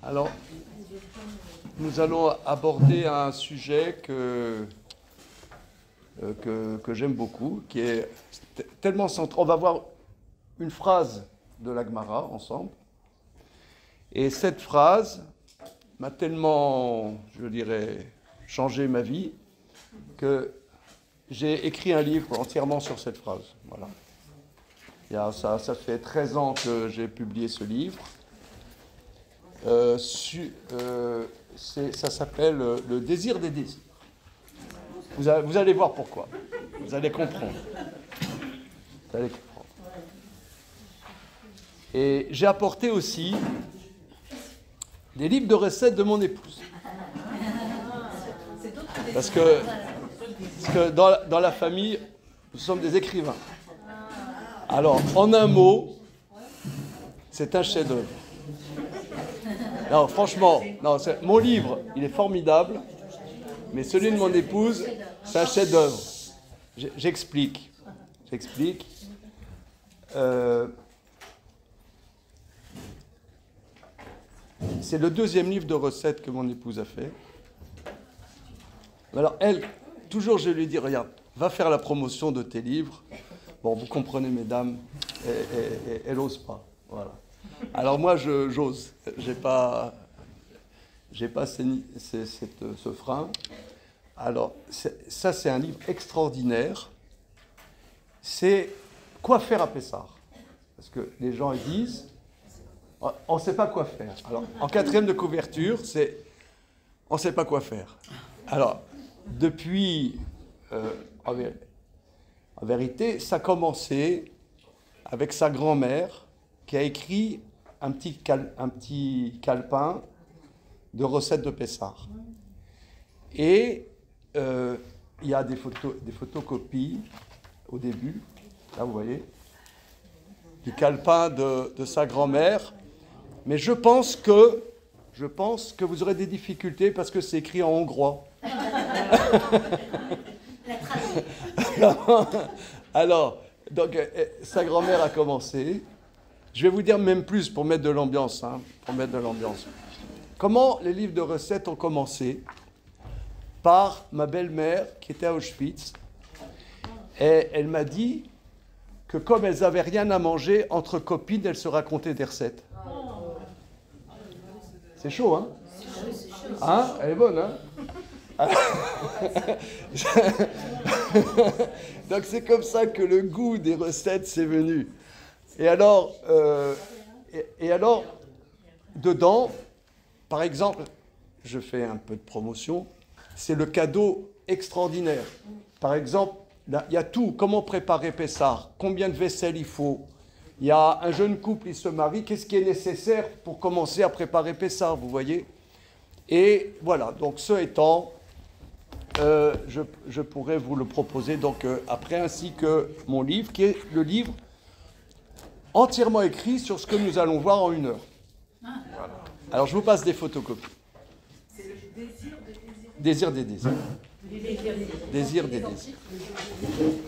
Alors, nous allons aborder un sujet que j'aime beaucoup, qui est tellement central. On va voir une phrase de la Gemara ensemble. Et cette phrase m'a tellement, je dirais, changé ma vie que j'ai écrit un livre entièrement sur cette phrase. Voilà. Ça fait 13 ans que j'ai publié ce livre. Ça s'appelle Le désir des désirs. Vous allez voir pourquoi. Vous allez comprendre. Vous allez comprendre. Et j'ai apporté aussi des livres de recettes de mon épouse. Parce que dans la famille, nous sommes des écrivains. Alors, en un mot, c'est un chef-d'œuvre. Non, franchement, non, mon livre, il est formidable, mais celui de mon épouse, c'est un chef-d'œuvre. J'explique. C'est le deuxième livre de recettes que mon épouse a fait. Alors, elle, toujours je lui dis, regarde, va faire la promotion de tes livres. Bon, vous comprenez, mesdames, elle n'ose pas. Voilà. Alors moi, j'ose. J'ai pas ce frein. Alors, ça, c'est un livre extraordinaire. C'est quoi faire à Pessah. Parce que les gens ils disent, on ne sait pas quoi faire. Alors, en quatrième de couverture, c'est on ne sait pas quoi faire. Alors, depuis, en vérité, ça a commencé avec sa grand-mère qui a écrit un petit calepin de recettes de Pessah. Et il y a des photocopies au début, là vous voyez, du calepin de sa grand-mère. Mais je pense que vous aurez des difficultés parce que c'est écrit en hongrois. Alors, donc, sa grand-mère a commencé. Je vais vous dire même plus pour mettre de l'ambiance. Comment les livres de recettes ont commencé? Par ma belle-mère qui était à Auschwitz. Et elle m'a dit que comme elles n'avaient rien à manger, entre copines, elles se racontaient des recettes. C'est chaud, hein? Hein? Elle est bonne, hein? Donc c'est comme ça que le goût des recettes s'est venu. Et alors, dedans, par exemple, je fais un peu de promotion, c'est le cadeau extraordinaire. Par exemple, là, il y a tout. Comment préparer Pessah? Combien de vaisselle il faut? Il y a un jeune couple, il se marie. Qu'est-ce qui est nécessaire pour commencer à préparer Pessah, vous voyez? Et voilà, donc ce étant, je pourrais vous le proposer donc, après, ainsi que mon livre, qui est le livre entièrement écrit sur ce que nous allons voir en 1 heure. Voilà. Alors, je vous passe des photocopies. C'est le désir des désirs. Désir des désirs.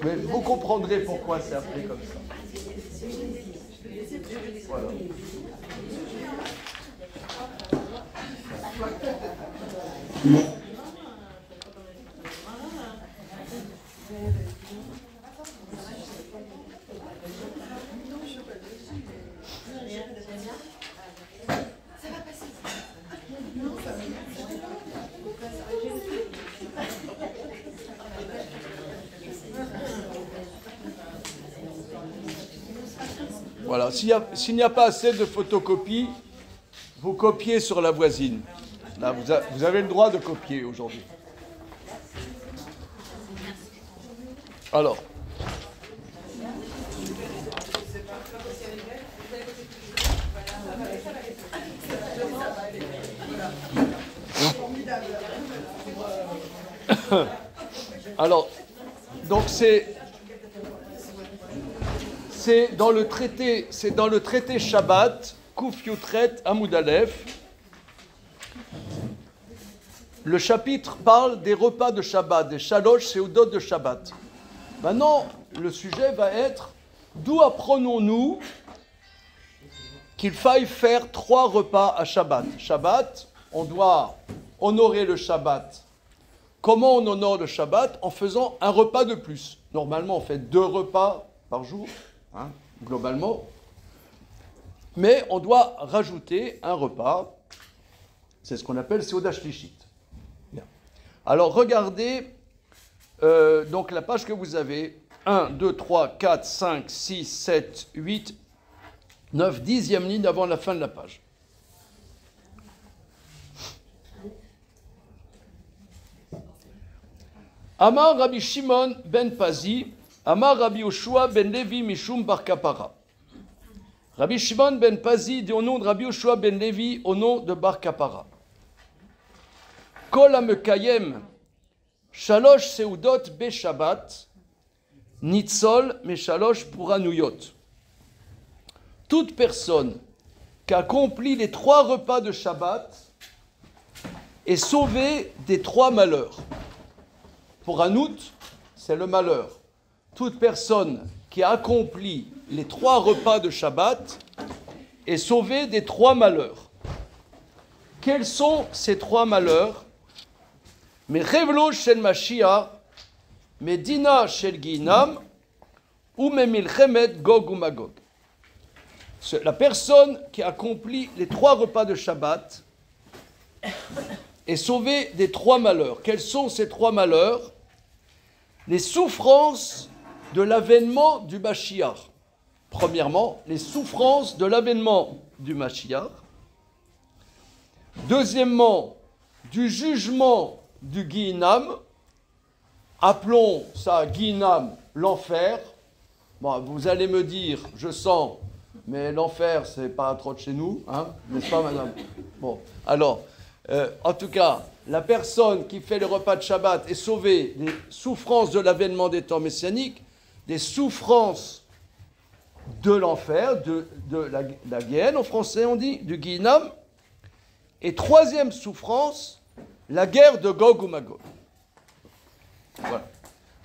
Mais vous comprendrez pourquoi c'est appelé comme ça. Voilà. Voilà, s'il n'y a pas assez de photocopies, vous copiez sur la voisine. Là, vous avez le droit de copier aujourd'hui. Alors. Alors, donc c'est dans le traité Shabbat, Kuf Yutret Amud Aleph. Le chapitre parle des repas de Shabbat, des Shalosh Seudot de Shabbat. Maintenant, le sujet va être d'où apprenons-nous qu'il faille faire 3 repas à Shabbat. Shabbat, on doit honorer le Shabbat. Comment on honore le Shabbat? En faisant un repas de plus. Normalement, on fait 2 repas par jour, hein, globalement. Mais on doit rajouter un repas. C'est ce qu'on appelle Seuda Shlishit. Bien. Alors, regardez donc la page que vous avez. 1, 2, 3, 4, 5, 6, 7, 8, 9, 10e ligne avant la fin de la page. Amar Rabbi Shimon ben Pazi, Amar Rabbi Yoshua ben Levi Mishum Bar Kapara. Rabbi Shimon ben Pazi dit au nom de Rabbi Yoshua ben Levi au nom de Bar Kapara. Kol HaMekayem Shalosh Seudot Be Shabbat Nitzol Meshalosh Puranuyot. Toute personne qui accomplit les 3 repas de Shabbat est sauvée des 3 malheurs. Pour Hanout, c'est le malheur. Toute personne qui accomplit les 3 repas de Shabbat est sauvée des 3 malheurs. Quels sont ces 3 malheurs? Mais Revlo shel Mashiach, Medina shel Ginam, ou Memilchemet Gog ou Magog. La personne qui accomplit les 3 repas de Shabbat est sauvée des 3 malheurs. Quels sont ces 3 malheurs? Les souffrances de l'avènement du Mashiach. Premièrement, les souffrances de l'avènement du Mashiach. Deuxièmement, du jugement du Guinam. Appelons ça Guinam, l'enfer. Bon, vous allez me dire, je sens, mais l'enfer, c'est pas trop de chez nous, hein, n'est-ce pas, madame? Bon, alors, en tout cas, la personne qui fait les repas de Shabbat est sauvée des souffrances de l'avènement des temps messianiques, des souffrances de l'enfer, de la Guéhenne, en français on dit, du Guinam. Et 3e souffrance, la guerre de Gog ou Magog. Voilà.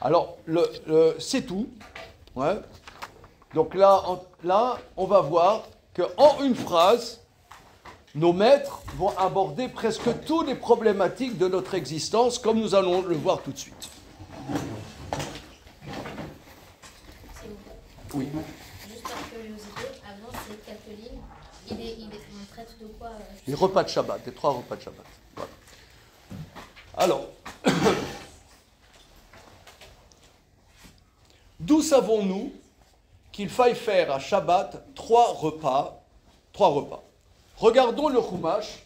Alors, c'est tout. Ouais. Donc là, on va voir qu'en une phrase, nos maîtres vont aborder presque toutes les problématiques de notre existence, comme nous allons le voir tout de suite. Oui. Juste par curiosité, avant ces 4 lignes, on traite de quoi Les repas de Shabbat, les 3 repas de Shabbat. Voilà. Alors, d'où savons-nous qu'il faille faire à Shabbat 3 repas? 3 repas. Regardons le Chumash.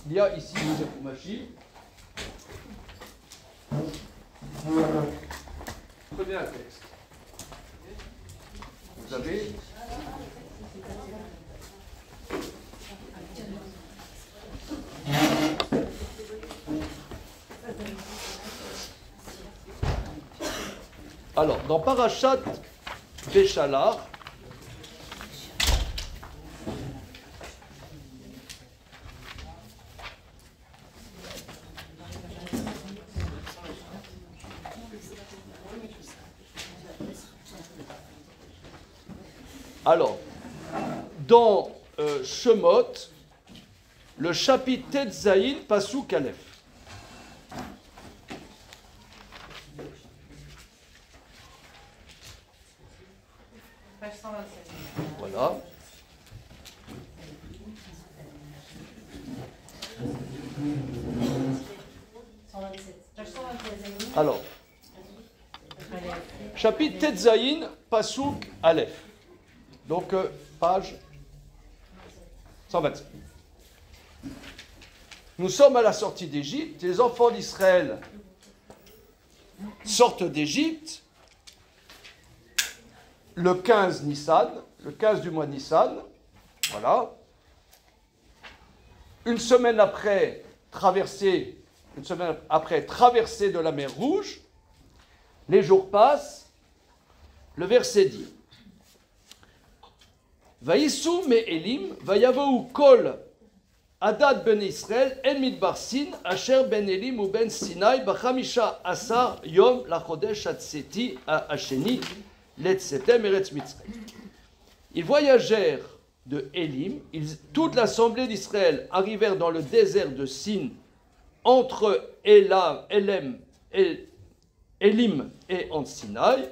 Il y a ici le Chumashi. Prenez un texte. Vous avez alors, dans Parashat Béchalar, alors, dans Shemot, le chapitre Tetzaïn, Pasuk Aleph. Page 127. Voilà. Page 127. Alors, chapitre Tetzaïn, Pasuk Aleph. Donc, page 127. Nous sommes à la sortie d'Égypte. Les enfants d'Israël sortent d'Égypte le 15 Nissan, le 15 du mois Nissan. Voilà. Une semaine après, traversée de la mer Rouge, les jours passent. Le verset dit: Vaïsou me Elim, Vayavou Kol Adad ben Israël, El Midbar Sin, Asher ben Elim ou ben Sinai, Bachamisha Asar Yom Lachodesh Atseti Asheni, Letsetem Eretz Mitzrayim. Ils voyagèrent de Élim. Toute l'assemblée d'Israël arrivèrent dans le désert de Sin, entre Élim et en Sinaï,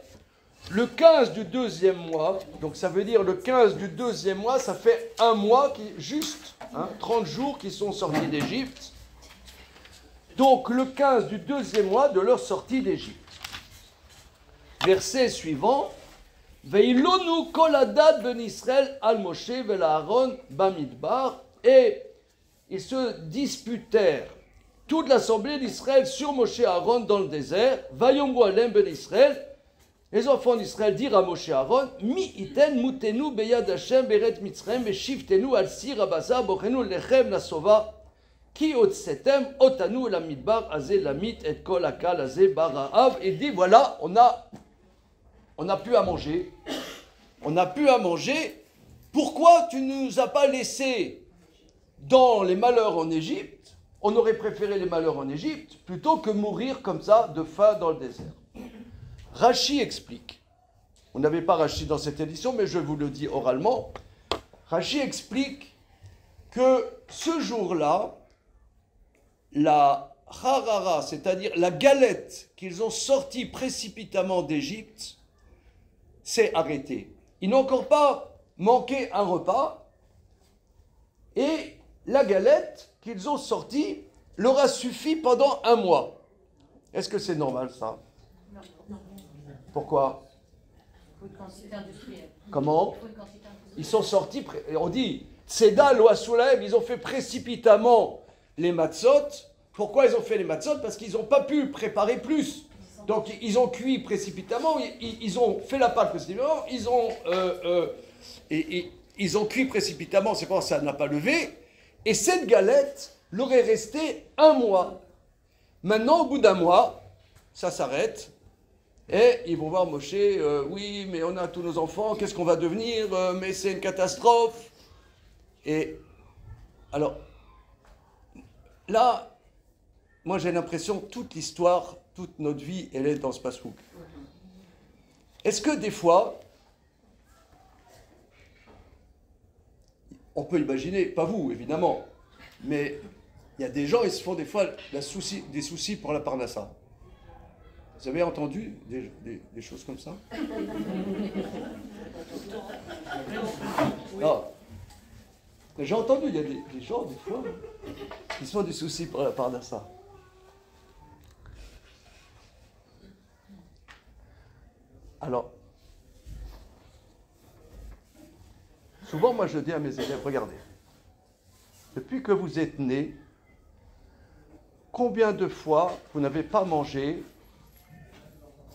le 15 du deuxième mois. Donc ça veut dire le 15 du deuxième mois, ça fait un mois, juste 30 jours qui sont sortis d'Égypte. Donc le 15 du deuxième mois de leur sortie d'Égypte. Verset suivant. Veilonu kol hadad ben Israël al Moshe vel Aaron bamidbar. Et ils se disputèrent, toute l'assemblée d'Israël, sur Moshe et Aaron dans le désert. Vayomru alem ben Israël. Les enfants d'Israël dirent à Moshe et Aaron, Mi iten mutenu beyad Hashem beret Mitzrayim beshiftenu al sir abazar bochenu lechem lasova ki otsetem otanu la midbar azé lamit et kol akal azé baraav. Et dit, voilà, on a pu à manger. On a pu à manger. Pourquoi tu ne nous as pas laissés dans les malheurs en Égypte? On aurait préféré les malheurs en Égypte plutôt que mourir comme ça de faim dans le désert. Rachi explique. On n'avait pas Rachi dans cette édition, mais je vous le dis oralement. Rachi explique que ce jour-là, la harara, c'est-à-dire la galette qu'ils ont sortie précipitamment d'Égypte, s'est arrêtée. Ils n'ont encore pas manqué un repas, et la galette qu'ils ont sortie leur a suffi pendant un mois. Est-ce que c'est normal, ça? Pourquoi? Comment? Ils sont sortis, on dit, Tseda lo Asulaim, ils ont fait précipitamment les matzot. Pourquoi ils ont fait les matzot? Parce qu'ils n'ont pas pu préparer plus. Donc ils ont cuit précipitamment, ils ont fait la pâte précipitamment, ils ont cuit précipitamment, c'est pour ça que ça n'a pas levé. Et cette galette leur est restée un mois. Maintenant, au bout d'un mois, ça s'arrête. Et ils vont voir Moshe, oui, mais on a tous nos enfants, qu'est-ce qu'on va devenir? Mais c'est une catastrophe. Et alors, là, moi j'ai l'impression que toute l'histoire, toute notre vie, elle est dans ce passouk. Est-ce que des fois, on peut imaginer, pas vous évidemment, mais il y a des gens, ils se font des fois des soucis pour la parnassa. Vous avez entendu des choses comme ça? Non. J'ai entendu, il y a des gens, des fois, qui se font des soucis pour la parnassa. Alors, souvent, moi, je dis à mes élèves, regardez, depuis que vous êtes nés, combien de fois vous n'avez pas mangé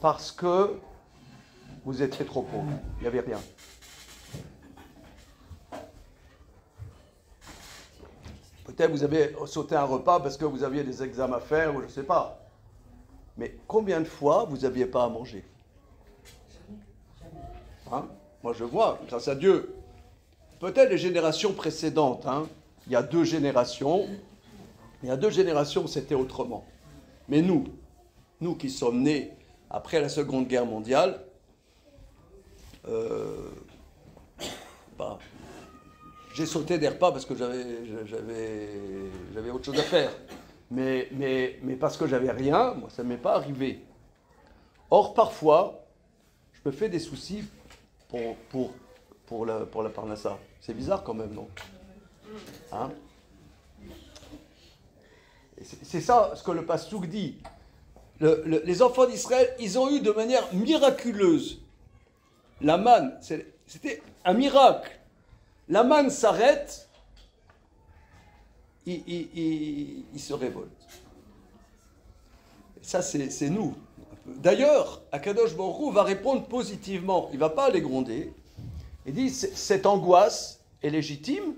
parce que vous étiez trop pauvre, il n'y avait rien. Peut-être vous avez sauté un repas parce que vous aviez des examens à faire, ou je ne sais pas. Mais combien de fois vous n'aviez pas à manger? Hein? Moi je vois, grâce à Dieu, peut-être les générations précédentes, il y a 2 générations, c'était autrement. Mais nous qui sommes nés après la Seconde Guerre mondiale, j'ai sauté des repas parce que j'avais autre chose à faire. Mais parce que j'avais rien, moi, ça ne m'est pas arrivé. Or, parfois, je me fais des soucis pour la parnassa. C'est bizarre quand même, non? Hein? C'est ça ce que le passouk dit. Les enfants d'Israël, ils ont eu de manière miraculeuse la manne. C'était un miracle. La manne s'arrête, il se révolte. Et ça, c'est nous. D'ailleurs, Akadosh Baruch Hu va répondre positivement. Il ne va pas les gronder. Il dit, cette angoisse est légitime.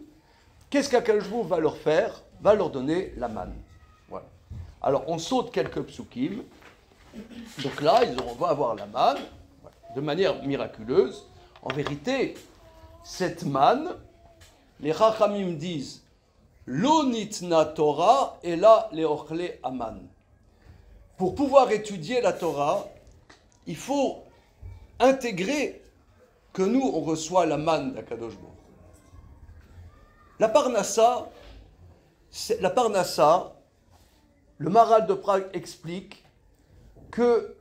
Qu'est-ce qu'Akadosh Baruch Hu va leur faire? Va leur donner la manne. Voilà. Alors, on saute quelques psukim. Donc là, on va avoir la manne, de manière miraculeuse. En vérité, cette manne, les Chachamim disent Lo nitna Torah et là les ochle aman. Pour pouvoir étudier la Torah, il faut intégrer que nous, on reçoit la manne d'Akadosh Baruch Hu. La Parnassa, le Maharal de Prague explique que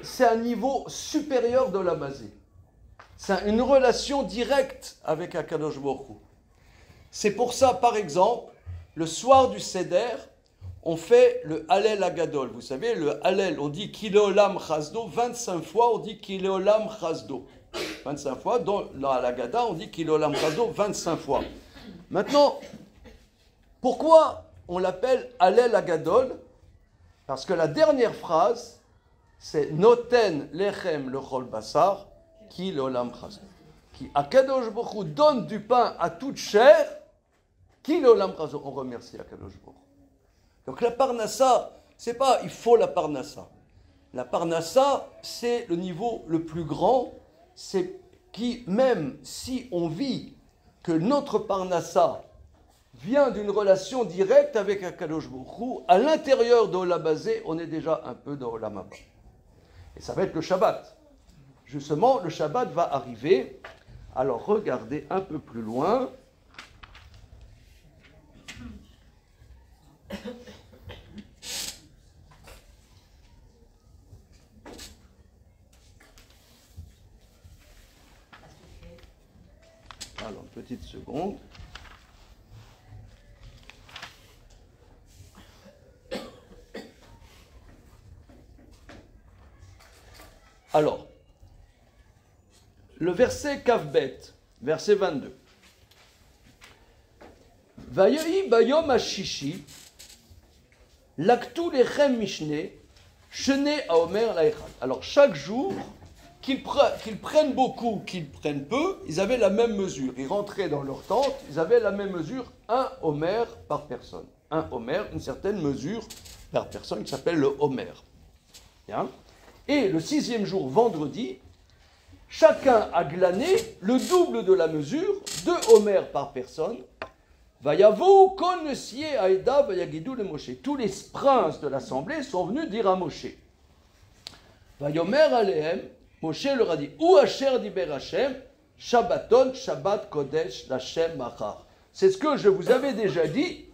c'est un niveau supérieur de la Mazé. C'est une relation directe avec Akadosh Baruch Hu. C'est pour ça, par exemple, le soir du Seder, on fait le Hallel Agadol. Vous savez, le Hallel, on dit Kileolam Chazdo, 25 fois on dit Kileolam Chazdo. 25 fois, dans l'Agada, on dit Kileolam Chazdo 25 fois. Maintenant, pourquoi on l'appelle Hallel Agadol? Parce que la dernière phrase, c'est Noten Lechem Lechol Basar, Kileolam Chazdo. Qui Akadosh Baruch Hu donne du pain à toute chair, Kileolam Chazdo. On remercie Akadosh Baruch Hu. Donc la Parnassa, c'est pas il faut la Parnassa. La Parnassa, c'est le niveau le plus grand, c'est qui, même si on vit que notre Parnassa vient d'une relation directe avec Akadosh Baruch Hu, à l'intérieur de Olam Hazé, on est déjà un peu dans Olam Haba. Et ça va être le Shabbat. Justement, le Shabbat va arriver. Alors regardez un peu plus loin. Alors, une petite seconde. Alors, le verset Kavbet, verset 22. Vayohi bayom hashishi, laktu lechem mishne, shene haomer laechad. Alors, chaque jour, qu'ils prennent beaucoup, qu'ils prennent peu, ils avaient la même mesure. Ils rentraient dans leur tente, ils avaient la même mesure, un homer par personne. Un homer, une certaine mesure par personne qui s'appelle le homer. Bien. Et le 6e jour, vendredi, chacun a glané le double de la mesure, 2 homers par personne. Vayavo kol nesiye haeda vayagidou le Moshe. Tous les princes de l'assemblée sont venus dire à Moshe. Vayomer alehem, Moshe leur a dit, ou Asher diber Hashem, Shabbaton, Shabbat Kodesh, Hashem Machar. C'est ce que je vous avais déjà dit.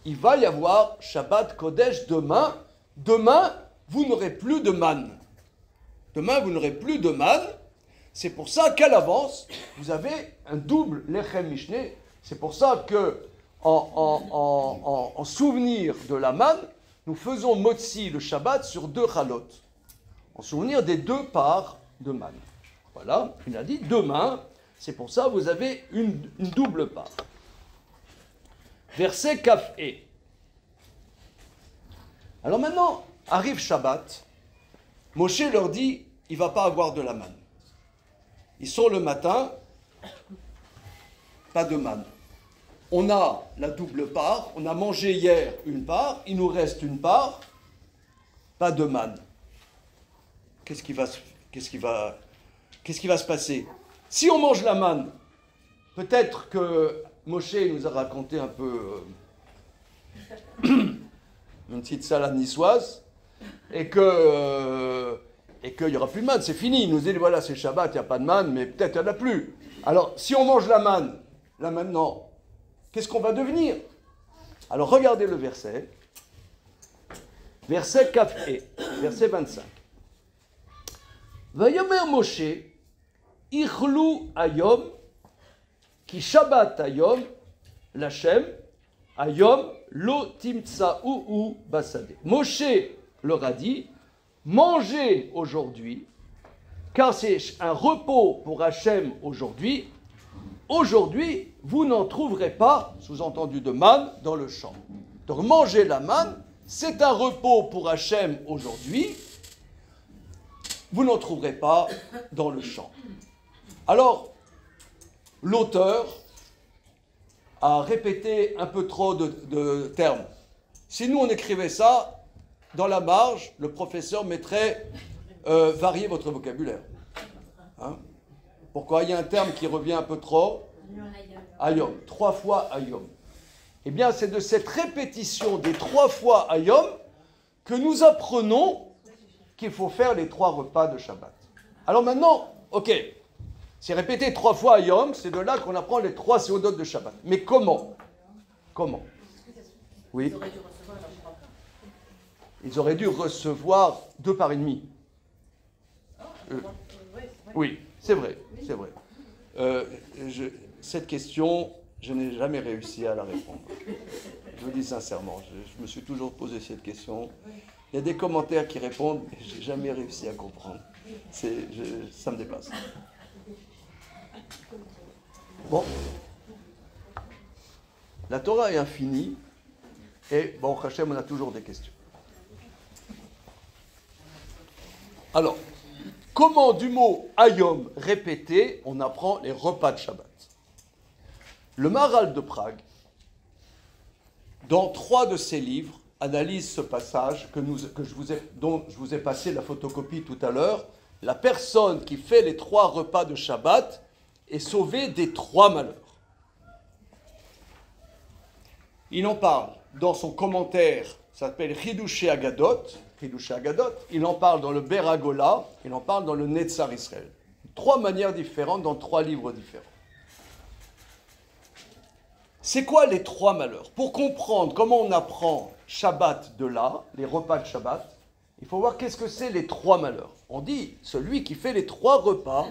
Il va y avoir Shabbat Kodesh demain. Demain, vous n'aurez plus de manne. Demain, vous n'aurez plus de manne. C'est pour ça qu'à l'avance, vous avez un double Lechem Mishneh. C'est pour ça que, en souvenir de la manne, nous faisons Motzi le Shabbat sur 2 chalot. En souvenir des 2 parts de manne. Voilà, il a dit demain, c'est pour ça que vous avez une double part. Verset Kaf E. Alors maintenant, arrive Shabbat, Moshe leur dit, il ne va pas avoir de la manne. Ils sont le matin, pas de manne. On a la double part, on a mangé hier une part, il nous reste une part, pas de manne. Qu'est-ce qui va se passer? Si on mange la manne, peut-être que Moshe nous a raconté un peu une petite salade niçoise, et qu'il n'y aura plus de manne, c'est fini. Il nous dit, voilà, c'est Shabbat, il n'y a pas de manne, mais peut-être il n'y en a plus. Alors, si on mange la manne, là maintenant, qu'est-ce qu'on va devenir? Alors, regardez le verset. Verset Kaf-E, verset 25. Vayomer Moshe, Ichlu Ayom, Ki Shabbat Ayom, Lachem, Ayom, Lo Timtsa'u Basade. Moshe leur a dit, mangez aujourd'hui, car c'est un repos pour Hachem aujourd'hui. Aujourd'hui, vous n'en trouverez pas, sous-entendu de manne, dans le champ. Donc manger la manne, c'est un repos pour Hachem aujourd'hui. Vous n'en trouverez pas dans le champ. Alors, l'auteur a répété un peu trop de termes. Si nous, on écrivait ça, dans la marge, le professeur mettrait variez votre vocabulaire. Hein? Pourquoi? Il y a un terme qui revient un peu trop. Ayom. 3 fois Ayom. Eh bien, c'est de cette répétition des 3 fois Ayom que nous apprenons qu'il faut faire les 3 repas de Shabbat. Alors maintenant, ok, C'est répété 3 fois à Yom, c'est de là qu'on apprend les 3 séodotes de Shabbat. Mais comment? Comment? Oui. Ils auraient dû recevoir 2 par et demi. Oui, c'est vrai, c'est vrai. Cette question, je n'ai jamais réussi à la répondre. Je vous dis sincèrement, je me suis toujours posé cette question. Il y a des commentaires qui répondent, mais je n'ai jamais réussi à comprendre. Ça me dépasse. Bon. La Torah est infinie, et bon, Hachem, on a toujours des questions. Alors, comment du mot Hayom répété, on apprend les repas de Shabbat? Le Maharal de Prague, dans 3 de ses livres, analyse ce passage dont je vous ai passé la photocopie tout à l'heure. La personne qui fait les 3 repas de Shabbat est sauvée des 3 malheurs. Il en parle dans son commentaire, ça s'appelle Chidushé Agadot. Il en parle dans le Beragola, il en parle dans le Netzar Israël. 3 manières différentes dans 3 livres différents. C'est quoi les 3 malheurs? Pour comprendre comment on apprend Shabbat de là, les repas de Shabbat, il faut voir qu'est-ce que c'est les 3 malheurs. On dit, celui qui fait les 3 repas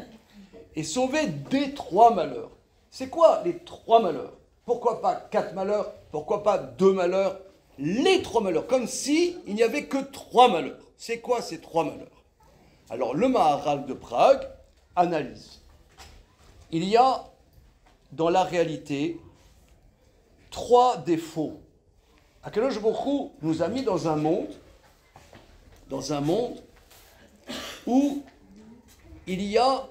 est sauvé des 3 malheurs. C'est quoi les 3 malheurs? Pourquoi pas 4 malheurs? Pourquoi pas 2 malheurs? Les 3 malheurs, comme si il n'y avait que 3 malheurs. C'est quoi ces 3 malheurs? Alors le Maharal de Prague analyse. Il y a dans la réalité 3 défauts. Akadosh Baruch Hu nous a mis dans un monde où il y a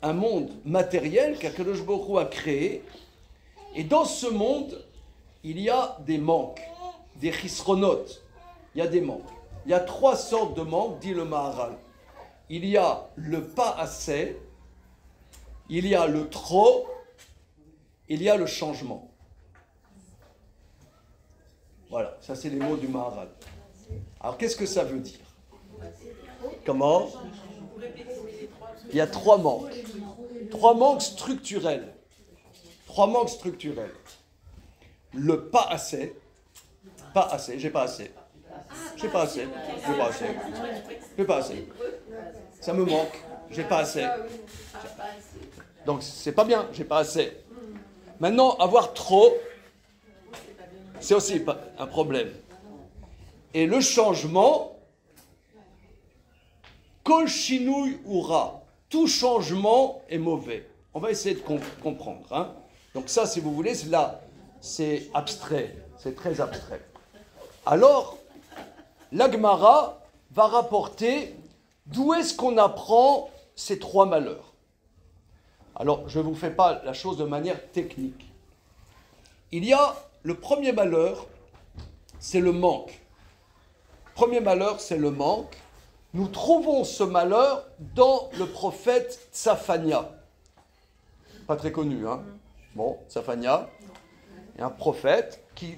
un monde matériel qu'Akadosh Baruch Hu a créé, et dans ce monde, il y a des manques, des chisronotes, il y a des manques. Il y a 3 sortes de manques, dit le Maharal. Il y a le pas assez, il y a le trop, il y a le changement. Voilà, ça c'est les mots du Maharal. Alors qu'est-ce que ça veut dire? Comment? Il y a 3 manques. 3 manques structurels. 3 manques structurels. Le pas assez, j'ai pas assez. J'ai pas assez, j'ai pas assez. J'ai pas assez. Ça me manque, j'ai pas assez. Donc c'est pas bien, j'ai pas assez. Maintenant, avoir trop, c'est aussi un problème. Et le changement, kol shinui ura, tout changement est mauvais. On va essayer de comprendre. Hein. Donc ça, si vous voulez, là, c'est abstrait, c'est très abstrait. Alors, la Gemara va rapporter d'où est-ce qu'on apprend ces 3 malheurs. Alors, je ne vous fais pas la chose de manière technique. Il y a le premier malheur, c'est le manque. Premier malheur, c'est le manque. Nous trouvons ce malheur dans le prophète Tsafania. Pas très connu, hein? Bon, Tsafania, et un prophète qui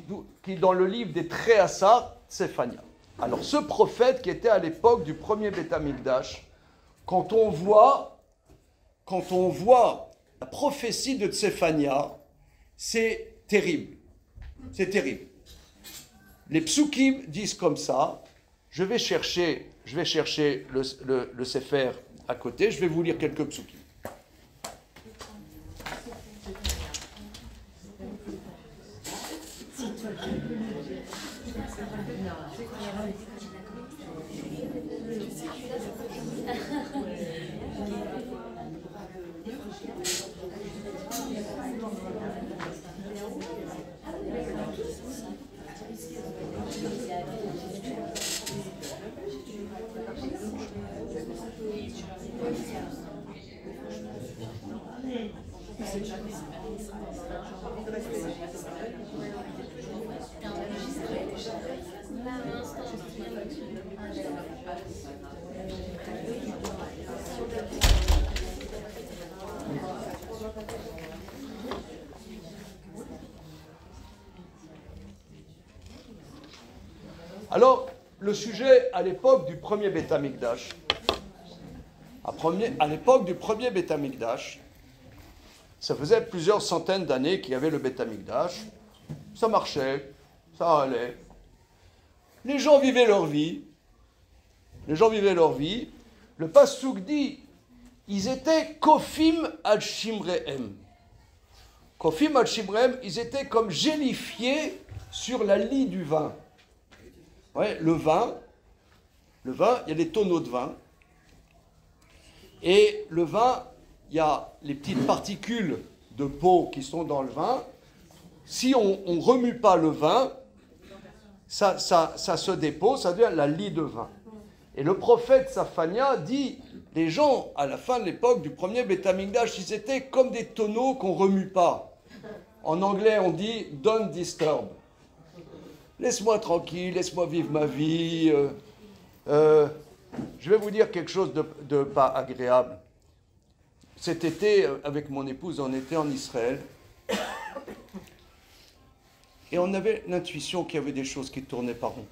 dans le livre des Tréhassar, Tsafania. Alors, ce prophète qui était à l'époque du premier Beth Amikdash, quand on voit la prophétie de Tsafania, c'est terrible. C'est terrible. Les psukim disent comme ça. Je vais chercher le Sefer à côté. Je vais vous lire quelques psukim. Alors, le sujet à l'époque du premier Beth Amikdash. À l'époque du premier Beth Amikdash, ça faisait plusieurs centaines d'années qu'il y avait le Beth Amikdash. Ça marchait, ça allait. Les gens vivaient leur vie. Le Passouk dit, ils étaient Kofim ad Shimrehem. Kofim ad Shimrehem, ils étaient comme gélifiés sur la lie du vin. Ouais, le vin, il y a des tonneaux de vin. Et le vin, il y a les petites particules de peau qui sont dans le vin. Si on ne remue pas le vin, ça se dépose, ça devient la lie de vin. Et le prophète Safania dit, les gens, à la fin de l'époque du premier Beth Amikdash, ils étaient comme des tonneaux qu'on ne remue pas. En anglais, on dit « don't disturb ». Laisse-moi tranquille, laisse-moi vivre ma vie. Je vais vous dire quelque chose de pas agréable. Cet été, avec mon épouse, on était en Israël. Et on avait l'intuition qu'il y avait des choses qui tournaient pas rond.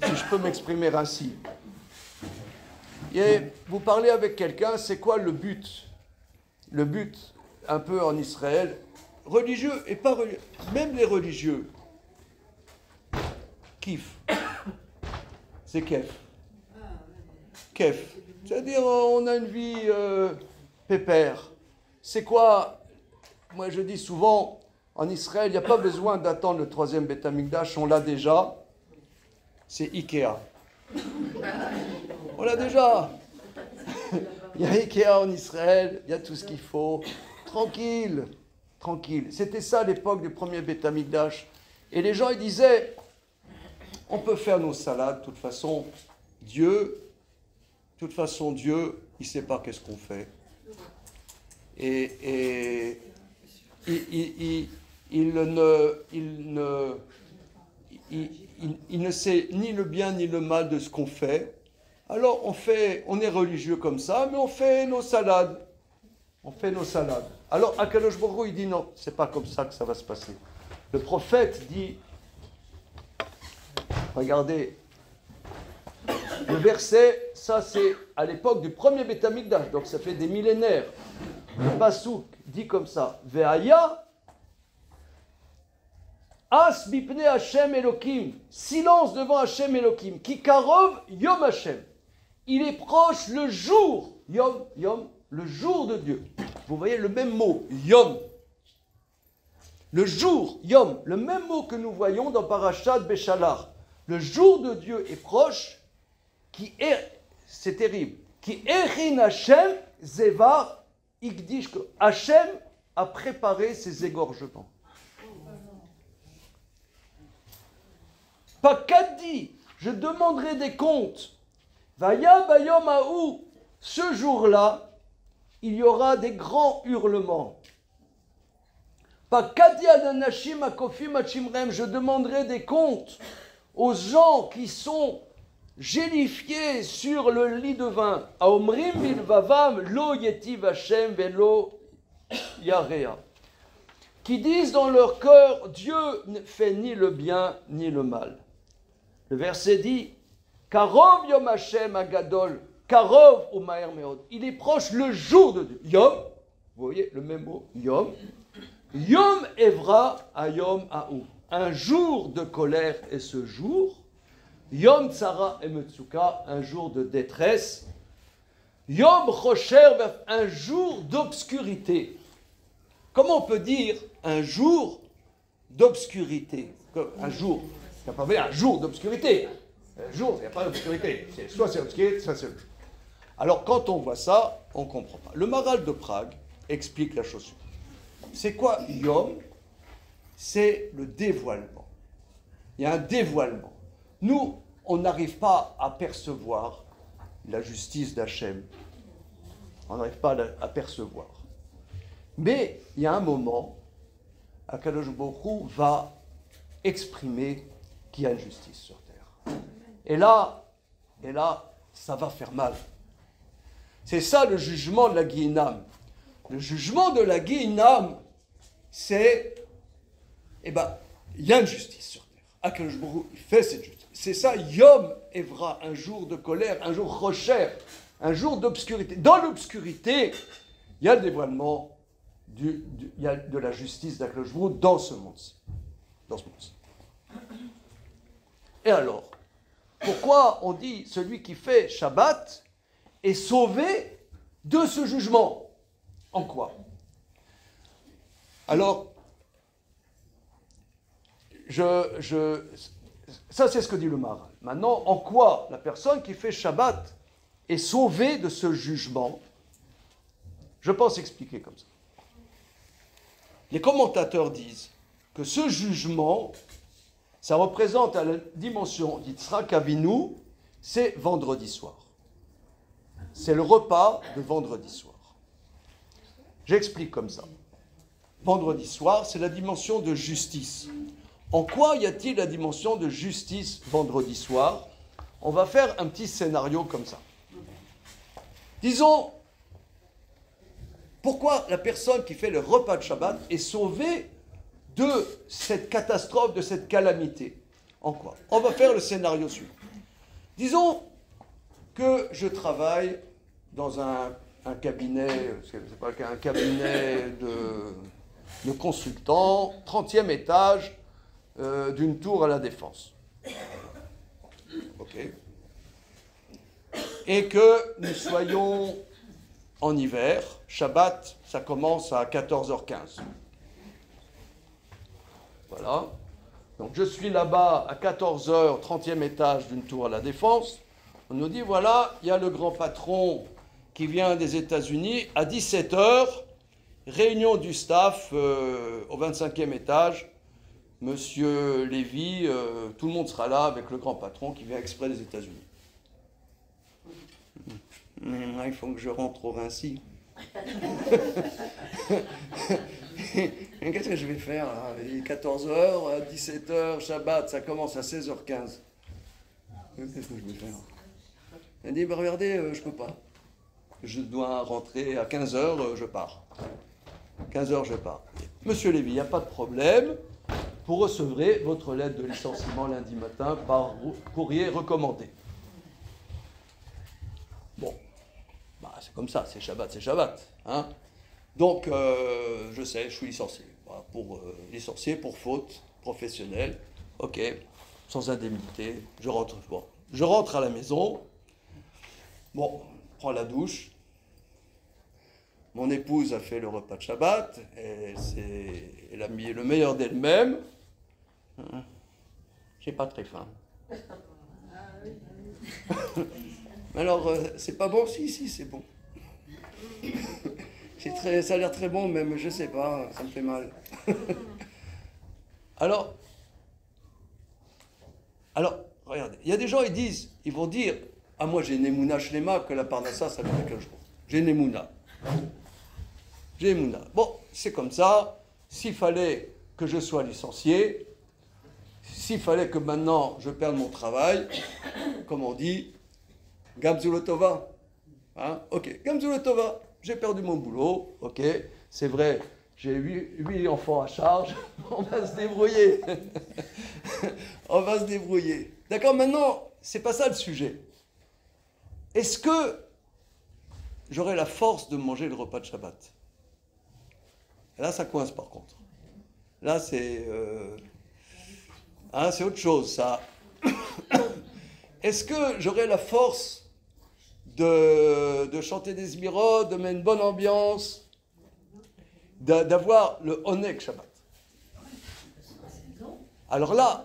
Si je peux m'exprimer ainsi. Et vous parlez avec quelqu'un, c'est quoi le but? Le but, un peu en Israël, religieux et pas religieux, même les religieux, kiff. C'est kef. Kef. C'est-à-dire, on a une vie pépère. C'est quoi? Moi, je dis souvent, en Israël, il n'y a pas besoin d'attendre le troisième Beth Amikdash, on l'a déjà. C'est Ikea. On l'a déjà. Il y a Ikea en Israël, il y a tout ce qu'il faut. Tranquille, tranquille. C'était ça à l'époque du premier Beth Amikdash. Et les gens, ils disaient, on peut faire nos salades, de toute façon, Dieu, il ne sait pas qu'est-ce qu'on fait. Et il ne sait ni le bien ni le mal de ce qu'on fait. Alors on est religieux comme ça, mais on fait nos salades. Alors Akadosh Baruch Hu, il dit non, c'est pas comme ça que ça va se passer. Le prophète dit, regardez, le verset, ça c'est à l'époque du premier Beth Amikdash, donc ça fait des millénaires. Le Passouk dit comme ça, Ve'aya As bipne Hashem Elokim, silence devant Hashem Elokim, ki karov yom Hashem. Il est proche le jour, yom, le jour de Dieu. Vous voyez le même mot, yom. Le jour, yom, le même mot que nous voyons dans Parashat Béchalar. Le jour de Dieu est proche, c'est terrible, qui erin Hashem zevar ikdish, Hashem a préparé ses égorgements. Pakadi, je demanderai des comptes. Vaya bayom haou, ce jour-là, il y aura des grands hurlements. Pakadi adanashim akofim achimrem, je demanderai des comptes aux gens qui sont gélifiés sur le lit de vin. Aomrim bilvavam lo yetiv Hashem velo yarea. Qui disent dans leur cœur, Dieu ne fait ni le bien ni le mal. Le verset dit, Karov yom Hashem agadol, Karov umaer meod. Il est proche le jour de Dieu. Yom, vous voyez le même mot, Yom. Yom evra ayom aou. Un jour de colère est ce jour. Yom tsara et metsuka, un jour de détresse. Yom chosher, un jour d'obscurité. Comment on peut dire un jour d'obscurité? Un jour, il n'y a pas un jour d'obscurité. Un jour, il n'y a pas d'obscurité. Soit c'est obscurité, soit c'est le jour. Alors quand on voit ça, on ne comprend pas. Le Maharal de Prague explique la chose suivante. C'est quoi Yom? C'est le dévoilement. Il y a un dévoilement. Nous, on n'arrive pas à percevoir la justice d'Hachem. On n'arrive pas à percevoir. Mais il y a un moment, Akadosh Baruch Hu va exprimer qu'il y a une justice sur terre. Et là, ça va faire mal. C'est ça le jugement de la Guéhinam. Le jugement de la Guéhinam, c'est, il y a une justice sur terre. Akadosh Baruch Hu, il fait cette justice. C'est ça, Yom Evra, un jour de colère, un jour rocher. un jour d'obscurité. Dans l'obscurité, il y a le dévoilement il y a de la justice d'Akadosh Baruch Hu dans ce monde-ci. Dans ce monde-ci. Et alors, pourquoi on dit celui qui fait Shabbat est sauvé de ce jugement? En quoi? Alors, ça c'est ce que dit le Maharal. Maintenant, en quoi la personne qui fait Shabbat est sauvée de ce jugement? Je pense expliquer comme ça. Les commentateurs disent que ce jugement, ça représente à la dimension d'Yitzhak Avinu, c'est vendredi soir. C'est le repas de vendredi soir. J'explique comme ça. Vendredi soir, c'est la dimension de justice. En quoi y a-t-il la dimension de justice vendredi soir? On va faire un petit scénario comme ça. Disons, pourquoi la personne qui fait le repas de Shabbat est sauvée de cette catastrophe, de cette calamité? En quoi? On va faire le scénario suivant. Disons que je travaille dans un cabinet, c'est pas un cabinet de consultants, 30e étage d'une tour à la Défense. Ok. Et que nous soyons en hiver, Shabbat, ça commence à 14h15. Voilà. Donc je suis là-bas à 14h, 30e étage d'une tour à la Défense. On nous dit, voilà, il y a le grand patron qui vient des États-Unis à 17h, réunion du staff au 25e étage. Monsieur Lévy, tout le monde sera là avec le grand patron qui vient exprès des États-Unis. Il faut que je rentre au Vinci. Qu'est-ce que je vais faire là? Il est 14h, 17h, Shabbat, ça commence à 16h15. Qu'est-ce que je vais faire? Il dit, regardez, je peux pas. Je dois rentrer à 15h, je pars. 15h, je pars. Monsieur Lévy, il n'y a pas de problème. Vous recevrez votre lettre de licenciement lundi matin par courrier recommandé. Bon, bah, c'est comme ça, c'est Shabbat. Hein. Donc, je sais, je suis licencié. Voilà, licencié pour faute professionnelle. Ok, sans indemnité. Je rentre à la maison. Bon, prends la douche. Mon épouse a fait le repas de Shabbat. Elle a mis le meilleur d'elle-même. J'ai pas très faim. Alors, c'est pas bon? Si, c'est bon. Ça a l'air très bon, même, je sais pas, ça me fait mal. Alors, regardez, il y a des gens, ils vont dire, ah, moi j'ai une émouna shlema, que la parnassa, ça vient avec un jour. J'ai une émouna. Bon, c'est comme ça. S'il fallait que je sois licencié, s'il fallait que maintenant je perde mon travail, comme on dit, Gamzulotova. Hein? Ok, Gamzulotova. J'ai perdu mon boulot. Ok, c'est vrai, j'ai 8 enfants à charge. On va se débrouiller. On va se débrouiller. D'accord, maintenant, c'est pas ça le sujet. Est-ce que j'aurai la force de manger le repas de Shabbat? Et là, ça coince par contre. Là, c'est autre chose, ça. Est-ce que j'aurai la force de chanter des Zmirot, de mettre une bonne ambiance, d'avoir le Onek Shabbat? Alors là,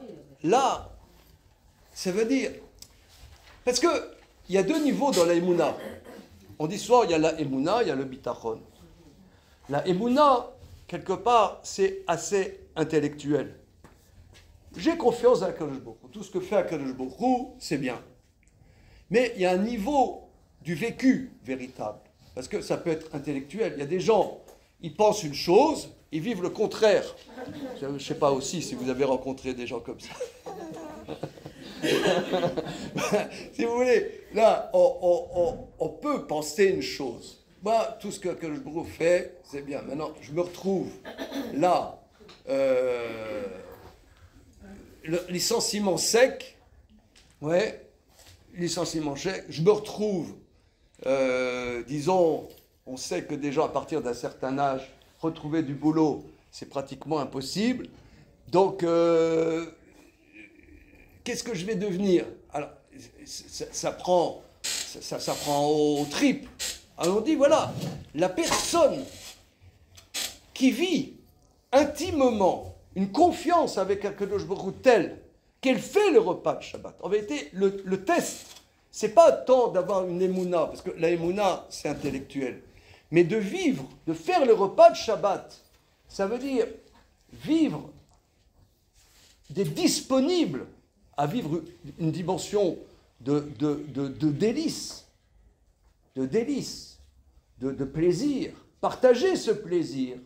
ça veut dire... Parce qu'il y a 2 niveaux dans la Emouna. On dit souvent, il y a la Emouna, il y a le Bitachon. La Emouna, quelque part, c'est assez intellectuel. J'ai confiance à Akadosh Baruch Hu. Tout ce que fait Akadosh Baruch Hu, c'est bien. Mais il y a un niveau du vécu véritable. Parce que ça peut être intellectuel. Il y a des gens, ils pensent une chose, ils vivent le contraire. Je ne sais pas aussi si vous avez rencontré des gens comme ça. Si vous voulez, là, on peut penser une chose. Moi, tout ce que je fait, c'est bien. Maintenant, je me retrouve là, le licenciement sec, licenciement sec, je me retrouve disons, on sait que déjà à partir d'un certain âge, retrouver du boulot, c'est pratiquement impossible. Donc, qu'est-ce que je vais devenir? Alors, ça prend au triple. Alors on dit, voilà, la personne qui vit intimement une confiance avec Akadosh Baruch Hu telle qu'elle fait le repas de Shabbat. En vérité, le test, c'est pas tant d'avoir une émouna, parce que la émouna, c'est intellectuel, mais de vivre, de faire le repas de Shabbat, ça veut dire vivre, d'être disponible à vivre une dimension de délice, de plaisir, partager ce plaisir.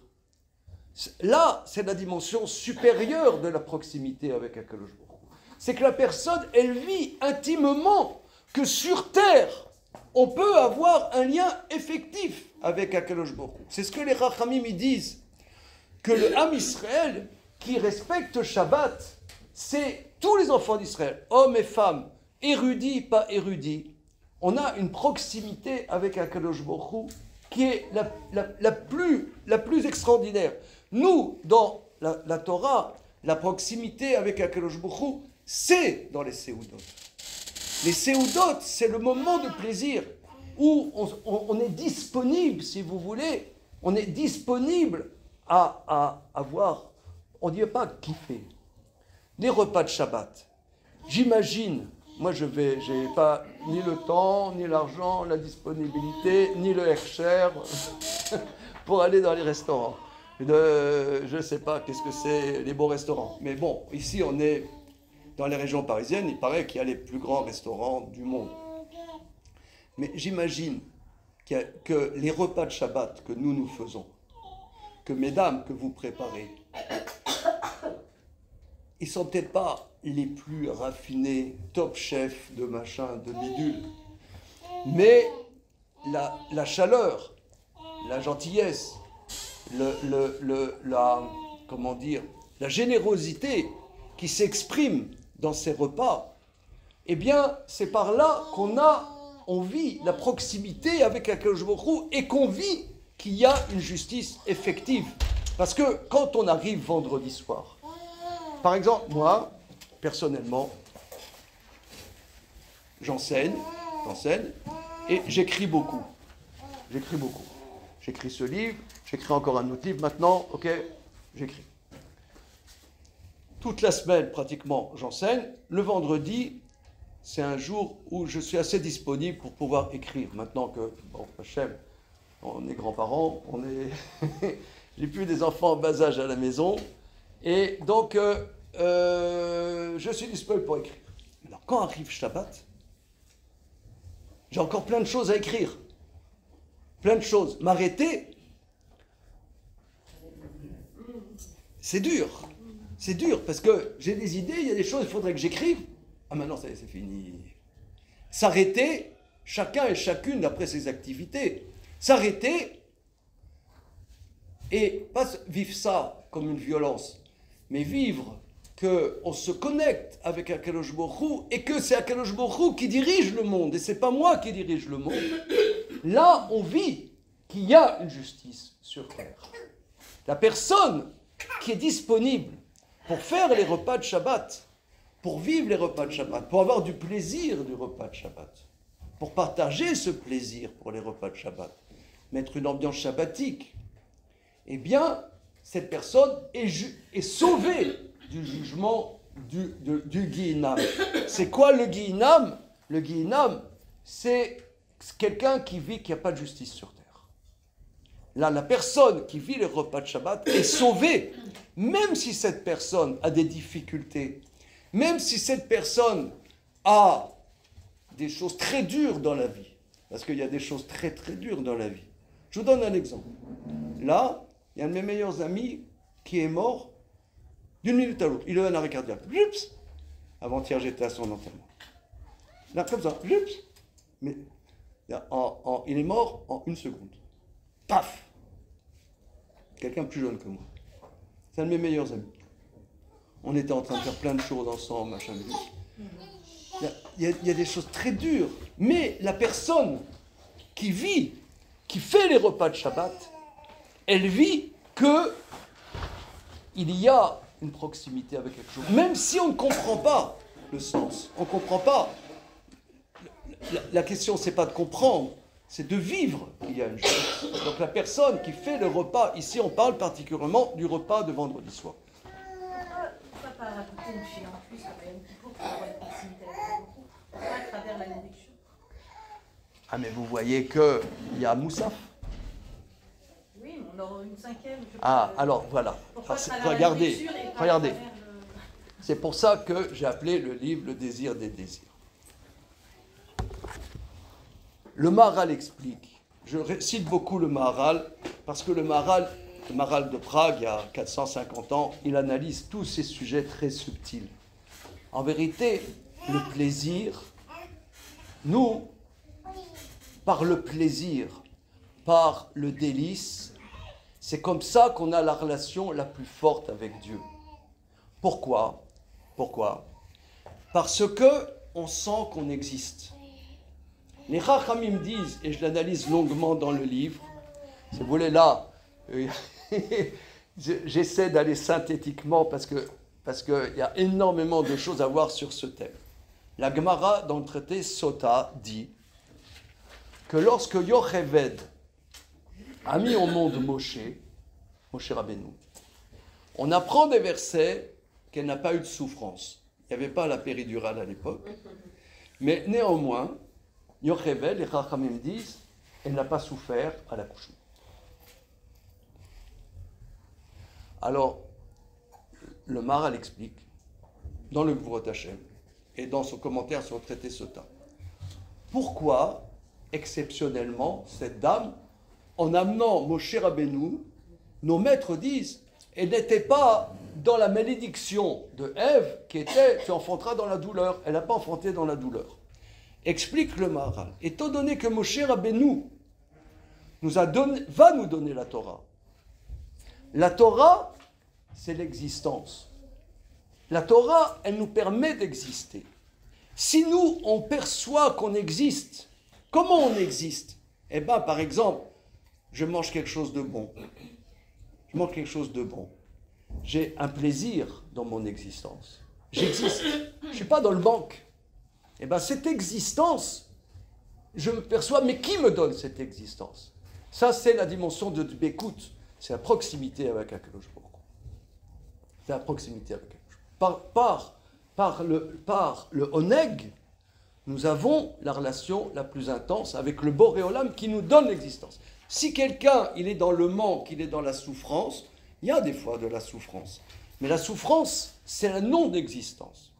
Là, c'est la dimension supérieure de la proximité avec Akadosh Baruch Hu. C'est que la personne, elle vit intimement que sur terre, on peut avoir un lien effectif avec Akadosh Baruch Hu. C'est ce que les Rachamim disent, que le Ham Israël qui respecte Shabbat, c'est tous les enfants d'Israël, hommes et femmes, érudits, pas érudits. On a une proximité avec Akadosh Baruch Hu qui est la plus extraordinaire. Nous, dans la Torah, la proximité avec Akadosh Baruch Hu, c'est dans les Seudot. Les Seudot, c'est le moment de plaisir où on est disponible, si vous voulez, on est disponible à avoir, on ne dit pas kiffer, les repas de Shabbat. J'imagine, moi j'ai pas ni le temps, ni l'argent, la disponibilité, ni le hercher pour aller dans les restaurants. Je ne sais pas qu'est-ce que c'est les beaux restaurants. Mais bon, ici on est dans les régions parisiennes, il paraît qu'il y a les plus grands restaurants du monde. Mais j'imagine que les repas de Shabbat que nous faisons, que mesdames, que vous préparez, ils sont peut-être pas les plus raffinés, top chef de machin, de bidule. Mais la chaleur, la gentillesse, la générosité qui s'exprime dans ces repas, eh bien, c'est par là on vit la proximité avec Akadosh Baruch Hu et qu'on vit qu'il y a une justice effective. Parce que quand on arrive vendredi soir, par exemple, moi, personnellement, j'enseigne, et j'écris beaucoup. J'écris ce livre, j'écris encore un autre livre maintenant, ok, j'écris. Toute la semaine, pratiquement, j'enseigne. Le vendredi, c'est un jour où je suis assez disponible pour pouvoir écrire. Maintenant que, bon, Hachem, on est grands-parents, j'ai plus des enfants en bas âge à la maison, et donc, je suis disponible pour écrire. Alors, quand arrive Shabbat, j'ai encore plein de choses à écrire. Plein de choses. M'arrêter, c'est dur. C'est dur parce que j'ai des idées, il y a des choses, il faudrait que j'écrive. Ah, maintenant, ça y est, c'est fini. S'arrêter, chacun et chacune d'après ses activités. S'arrêter et pas vivre ça comme une violence, mais vivre qu'on se connecte avec Akadosh Baruch Hu et que c'est Akadosh Baruch Hu qui dirige le monde et c'est pas moi qui dirige le monde. Là, on vit qu'il y a une justice sur terre. La personne qui est disponible pour faire les repas de Shabbat, pour vivre les repas de Shabbat, pour avoir du plaisir du repas de Shabbat, pour partager ce plaisir pour les repas de Shabbat, mettre une ambiance shabbatique, eh bien, cette personne est sauvée du jugement du Guihinam. C'est quoi le Guihinam? Le Guihinam, c'est quelqu'un qui vit qu'il n'y a pas de justice sur terre. Là, la personne qui vit les repas de Shabbat est sauvée, même si cette personne a des difficultés, même si cette personne a des choses très dures dans la vie, parce qu'il y a des choses très très dures dans la vie. Je vous donne un exemple. Là, il y a un de mes meilleurs amis qui est mort d'une minute à l'autre. Il a eu un arrêt cardiaque. Jups. Avant-hier, j'étais à son enterrement. Là, comme ça. Jups. Mais il est mort en une seconde. Paf. Quelqu'un plus jeune que moi. C'est un de mes meilleurs amis. On était en train de faire plein de choses ensemble, machin. Il y a des choses très dures. Mais la personne qui vit, qui fait les repas de Shabbat, elle vit que il y a une proximité avec quelque chose. Même si on ne comprend pas le sens, on ne comprend pas. La question, c'est pas de comprendre, c'est de vivre qu'il y a une chose. Donc la personne qui fait le repas, ici on parle particulièrement du repas de vendredi soir. Pourquoi pas rajouter une fille en plus à Yom Kippour pour avoir une proximité avec le groupe? Pourquoi à travers la nourriture? Ah mais vous voyez qu'il y a Moussaf. Oui, mais on aura une cinquième. Ah, alors voilà. Pourquoi Alors, à travers la regardez, nourriture et pas regardez. à travers le... C'est pour ça que j'ai appelé le livre Le désir des désirs. Le Maharal explique. Je cite beaucoup le Maharal parce que le Maharal de Prague, il y a 450 ans, il analyse tous ces sujets très subtils. En vérité, le plaisir, nous, par le plaisir, par le délice, c'est comme ça qu'on a la relation la plus forte avec Dieu. Pourquoi? Pourquoi? Parce que on sent qu'on existe. Les Chachamim disent, et je l'analyse longuement dans le livre, si vous voulez là, j'essaie d'aller synthétiquement parce qu'il y a énormément de choses à voir sur ce thème. La Gemara, dans le traité Sota, dit que lorsque Yocheved a mis au monde Moshe Rabbeinu, on apprend des versets qu'elle n'a pas eu de souffrance. Il n'y avait pas la péridurale à l'époque. Mais néanmoins, Yocheved, les Chachamim disent, elle n'a pas souffert à l'accouchement. Alors, le Maharal explique, dans le Gvurot Hashem, et dans son commentaire sur le traité Sota, pourquoi, exceptionnellement, cette dame, en amenant Moshe Rabbeinu, nos maîtres disent, elle n'était pas dans la malédiction de Ève, qui était, tu enfanteras dans la douleur. Elle n'a pas enfanté dans la douleur. Explique le Maharal. Étant donné que Moshe Rabbeinu va nous donner la Torah, c'est l'existence. La Torah, elle nous permet d'exister. Si nous, on perçoit qu'on existe, comment on existe? Eh bien, par exemple, je mange quelque chose de bon. Je mange quelque chose de bon. J'ai un plaisir dans mon existence. J'existe. Je ne suis pas dans le manque. Eh bien, cette existence, je me perçois, mais qui me donne cette existence? Ça, c'est la dimension de Bécoute. C'est la proximité avec Akadosh Baruch Hu. C'est la proximité avec Akadosh Baruch Hu. Par le Oneg, nous avons la relation la plus intense avec le Boré Olam qui nous donne l'existence. Si quelqu'un, il est dans le manque, il est dans la souffrance, il y a des fois de la souffrance. Mais la souffrance, c'est la non-existence.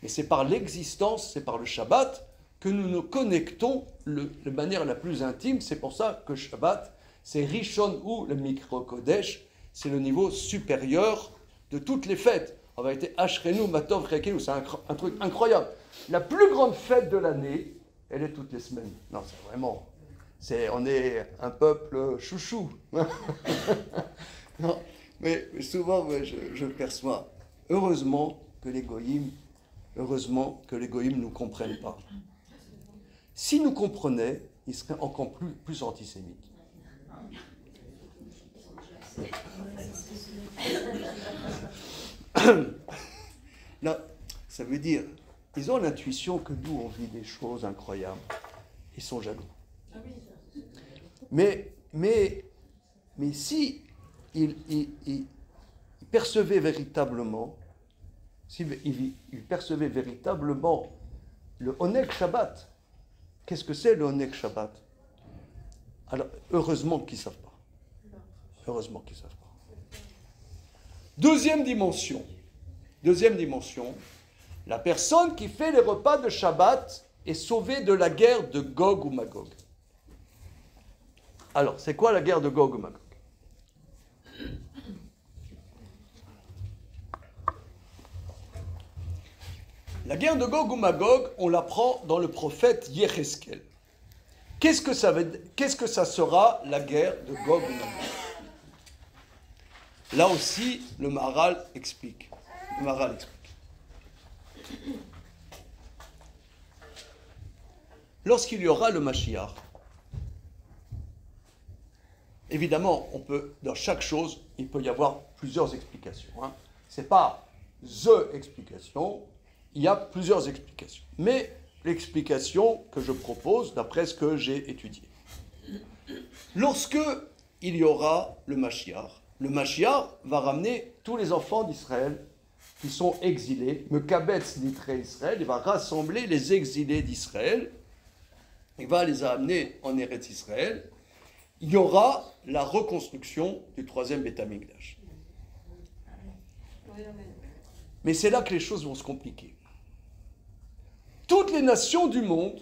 Mais c'est par l'existence, c'est par le Shabbat, que nous nous connectons de manière la plus intime. C'est pour ça que Shabbat, c'est Rishon ou le Mikro Kodesh, c'est le niveau supérieur de toutes les fêtes. En vérité, Ashrenu, Matov, Rekelu, c'est un truc incroyable. La plus grande fête de l'année, elle est toutes les semaines. Non, c'est vraiment... on est un peuple chouchou. Non, mais souvent, je perçois, heureusement que les goïms ne nous comprennent pas. S'ils nous comprenaient, ils seraient encore plus antisémites. Là, ça veut dire, ils ont l'intuition que nous, on vit des choses incroyables. Ils sont jaloux. Mais si ils percevaient véritablement, le Oneg Shabbat, qu'est-ce que c'est le Oneg Shabbat? Alors, heureusement qu'ils ne savent pas. Heureusement qu'ils ne savent pas. Deuxième dimension, la personne qui fait les repas de Shabbat est sauvée de la guerre de Gog ou Magog. Alors, c'est quoi la guerre de Gog ou Magog? La guerre de Gog ou Magog, on l'apprend dans le prophète Yecheskel. Qu'est-ce que ça sera la guerre de Gog ou Magog? Là aussi, le Maharal explique. Lorsqu'il y aura le Mashiach, évidemment, dans chaque chose, il peut y avoir plusieurs explications. Hein. Ce n'est pas the explication, il y a plusieurs explications. Mais l'explication que je propose, d'après ce que j'ai étudié. Lorsque il y aura le Mashiach va ramener tous les enfants d'Israël qui sont exilés, Mekabetz Nitré Israël, il va rassembler les exilés d'Israël, il va les amener en Eretz Israël, il y aura la reconstruction du troisième Beth Amikdash. Mais c'est là que les choses vont se compliquer. Toutes les nations du monde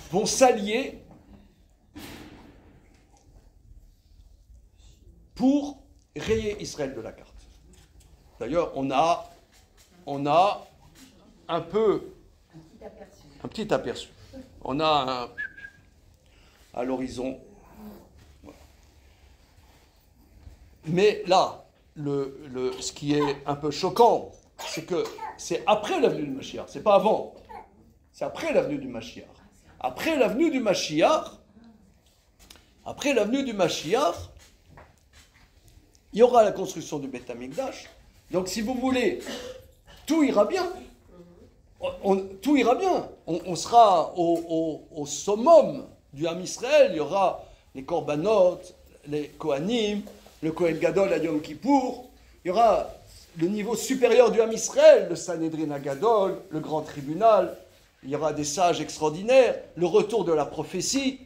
vont s'allier pour rayer Israël de la carte. D'ailleurs, on a un petit aperçu. On a à l'horizon. Voilà. Mais là, ce qui est un peu choquant, c'est que c'est après la venue du Mashiach, c'est pas avant. C'est après la venue du Mashiach. Après la venue du Mashiach, il y aura la construction du Beth Amikdash. Donc, si vous voulez, tout ira bien. Tout ira bien. On sera au summum du Ham Israël. Il y aura les Korbanot, les Kohanim, le Kohen Gadol à Yom Kippour. Il y aura le niveau supérieur du Ham Israël, le Sanhedrin Agadol, le grand tribunal. Il y aura des sages extraordinaires, le retour de la prophétie.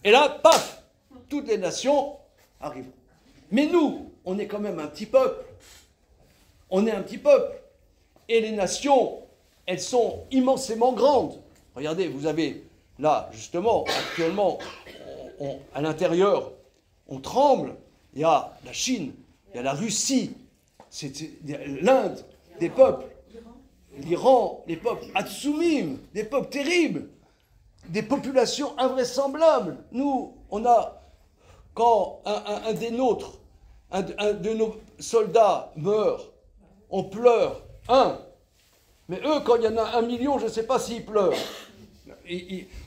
Et là, paf, toutes les nations arriveront. Mais nous, on est quand même un petit peuple. On est un petit peuple. Et les nations, elles sont immensément grandes. Regardez, vous avez là, justement, actuellement, à l'intérieur, on tremble. Il y a la Chine, il y a la Russie, c'est l'Inde, des peuples, l'Iran, les peuples Atsumim, des peuples terribles, des populations invraisemblables. Nous, on a, quand un des nôtres, un de nos soldats meurt, on pleure, mais eux, quand il y en a 1 million, je ne sais pas s'ils pleurent.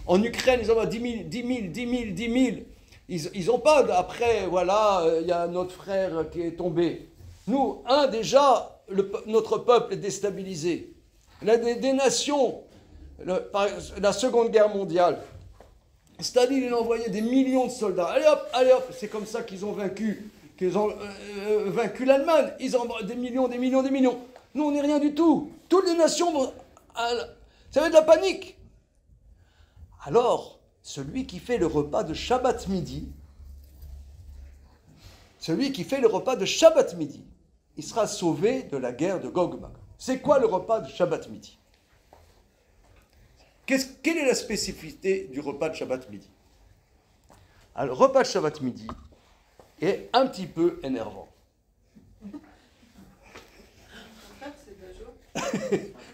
En Ukraine, ils en ont 10 000. Ils n'ont pas, après, voilà, il y a notre frère qui est tombé. Nous, déjà, notre peuple est déstabilisé. Des nations, la Seconde Guerre mondiale, Staline, il a envoyé des millions de soldats. Allez hop, c'est comme ça qu'ils ont vaincu l'Allemagne. Ils ont des millions. Nous, on n'est rien du tout. Toutes les nations vont... Ça va être de la panique. Alors, celui qui fait le repas de Shabbat midi, il sera sauvé de la guerre de Gog-Magog. C'est quoi le repas de Shabbat midi? Quelle est la spécificité du repas de Shabbat midi? Alors, le repas de Shabbat midi est un petit peu énervant.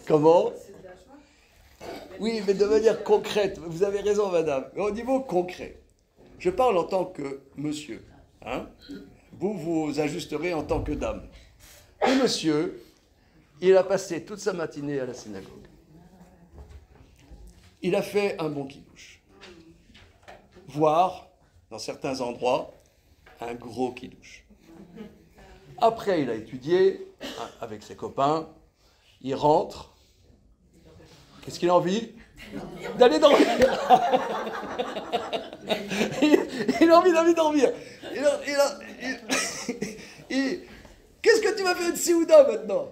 Comment? Oui, mais de manière concrète. Vous avez raison, madame. Mais au niveau concret, je parle en tant que monsieur. Hein? Vous ajusterez en tant que dame. Et monsieur, il a passé toute sa matinée à la synagogue. Il a fait un bon kidouche. Voire, dans certains endroits, un gros kidouche. Après, il a étudié avec ses copains. Il rentre. Qu'est-ce qu'il a envie? D'aller dormir. Il a envie d'aller dormir. Qu'est-ce que tu vas faire de Séouda maintenant?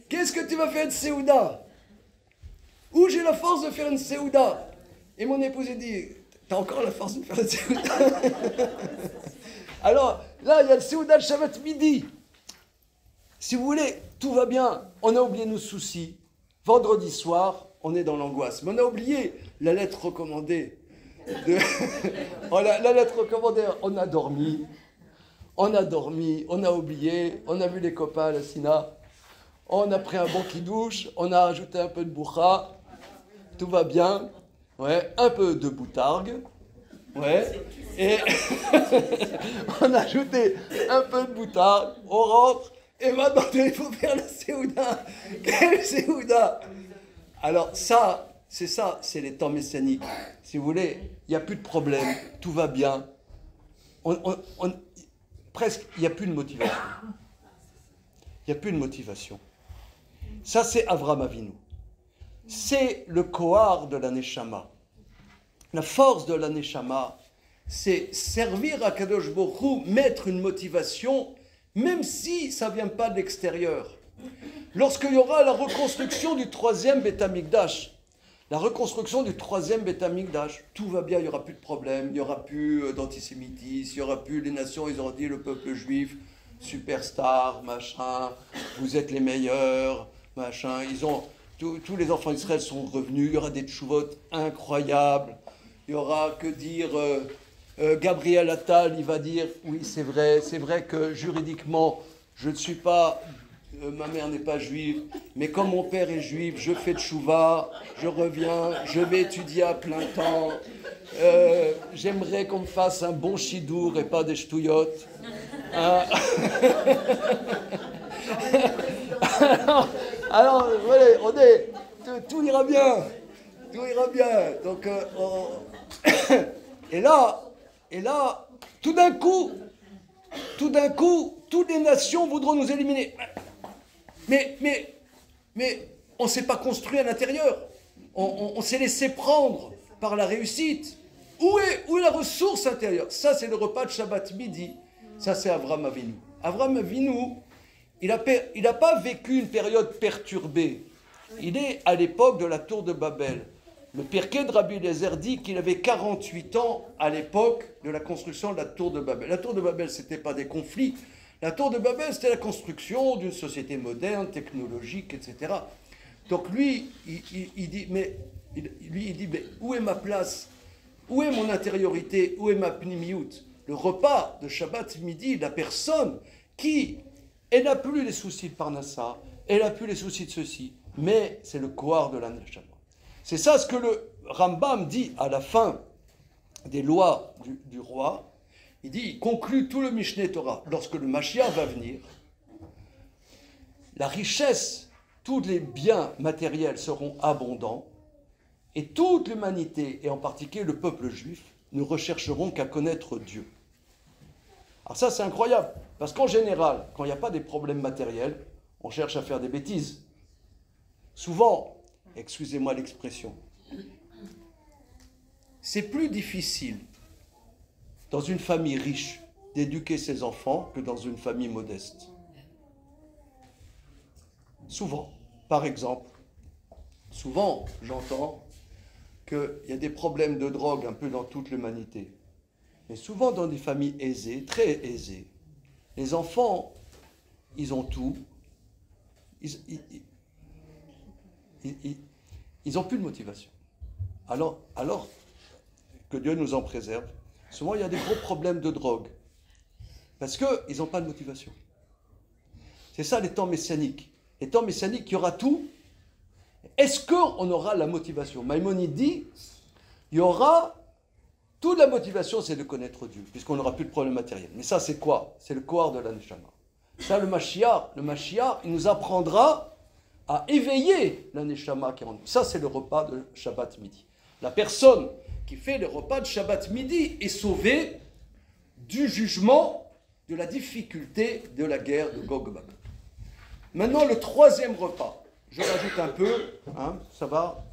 Qu'est-ce que tu vas faire de Séouda? Où j'ai la force de faire une Séouda? Et mon épouse dit, t'as encore la force de faire une Séouda? Alors, là, il y a le Séouda de Shabbat midi. Si vous voulez, tout va bien. On a oublié nos soucis. Vendredi soir, on est dans l'angoisse. Mais on a oublié la lettre recommandée. La lettre recommandée, on a dormi, on a oublié, on a vu les copains à la Sina, on a pris un bon kidouche, on a ajouté un peu de boucha, tout va bien, ouais, un peu de boutargue, ouais, et on a ajouté un peu de boutargue, on rentre, et maintenant il faut faire la Séouda. Quelle Séouda? Alors ça, c'est les temps messianiques. Si vous voulez, il n'y a plus de problème, tout va bien. presque, il n'y a plus de motivation. Il n'y a plus de motivation. Ça, c'est Avraham Avinu. C'est le kohar de la Neshama. La force de la Neshama, c'est servir à Kadosh Baruch Hu, mettre une motivation, même si ça ne vient pas de l'extérieur. Lorsqu'il y aura la reconstruction du troisième Beth Amikdash, la reconstruction du troisième Beth Amikdash, tout va bien, il n'y aura plus de problème, il n'y aura plus d'antisémitisme, il n'y aura plus les nations, ils auront dit le peuple juif, superstar, machin, vous êtes les meilleurs, machin, tous les enfants d'Israël sont revenus, il y aura des tchouvot incroyables, il y aura que dire, Gabriel Attal, il va dire, oui c'est vrai que juridiquement, je ne suis pas, ma mère n'est pas juive, mais comme mon père est juif, je fais tchouva, je reviens, je vais étudier à plein temps, j'aimerais qu'on me fasse un bon chidour et pas des ch'touillottes. Alors, voilà, tout ira bien, donc et là, tout d'un coup, toutes les nations voudront nous éliminer. Mais on ne s'est pas construit à l'intérieur. On s'est laissé prendre par la réussite. Où est la ressource intérieure? Ça, c'est le repas de Shabbat midi. Ça, c'est Avraham Avinu. Avraham Avinu, il n'a pas vécu une période perturbée. Il est à l'époque de la tour de Babel. Le Pirkei de Rabbi Eliezer dit qu'il avait 48 ans à l'époque de la construction de la tour de Babel. La tour de Babel, ce n'était pas des conflits. La tour de Babel, c'était la construction d'une société moderne, technologique, etc. Donc lui, il dit, mais où est ma place? Où est mon intériorité? Où est ma pnimiout? Le repas de Shabbat midi, la personne qui, elle n'a plus les soucis de Parnassa, elle n'a plus les soucis de ceci, mais c'est le kohar de la Neshama. C'est ça ce que le Rambam dit à la fin des lois du roi. Il conclut tout le Mishneh Torah. Lorsque le Mashiach va venir, la richesse, tous les biens matériels seront abondants et toute l'humanité, et en particulier le peuple juif, ne rechercheront qu'à connaître Dieu. Alors ça, c'est incroyable, parce qu'en général, quand il n'y a pas des problèmes matériels, on cherche à faire des bêtises. Souvent, excusez-moi l'expression, c'est plus difficile dans une famille riche d'éduquer ses enfants que dans une famille modeste. Souvent, par exemple, j'entends qu'il y a des problèmes de drogue un peu dans toute l'humanité. Mais souvent dans des familles aisées, très aisées, les enfants, ils ont tout, ils n'ont plus de motivation. Alors que Dieu nous en préserve, souvent il y a des gros problèmes de drogue, parce qu'ils n'ont pas de motivation. C'est ça les temps messianiques. Les temps messianiques, il y aura tout. Est-ce qu'on aura la motivation? Maïmonide dit, il y aura, toute la motivation, c'est de connaître Dieu, puisqu'on n'aura plus de problème matériel. Mais ça, c'est quoi? C'est le kohar de la Neshama. Ça, le Mashiach, il nous apprendra à éveiller la Neshama qui est en nous. Ça, c'est le repas de Shabbat midi. La personne qui fait le repas de Shabbat midi est sauvée du jugement, de la difficulté de la guerre de Gog et Magog. Maintenant, le troisième repas. Je rajoute un peu, hein, ça va?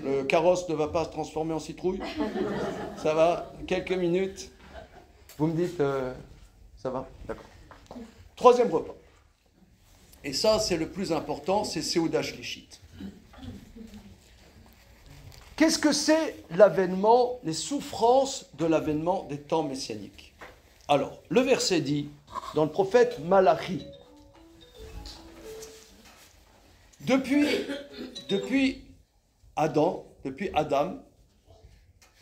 Le carrosse ne va pas se transformer en citrouille? Ça va? Quelques minutes? Vous me dites, ça va? D'accord. Troisième repas. Et ça, c'est le plus important, c'est Seuda Shlishit. Qu'est-ce que c'est l'avènement, les souffrances de l'avènement des temps messianiques? Alors, le verset dit, dans le prophète Malachi, depuis Adam,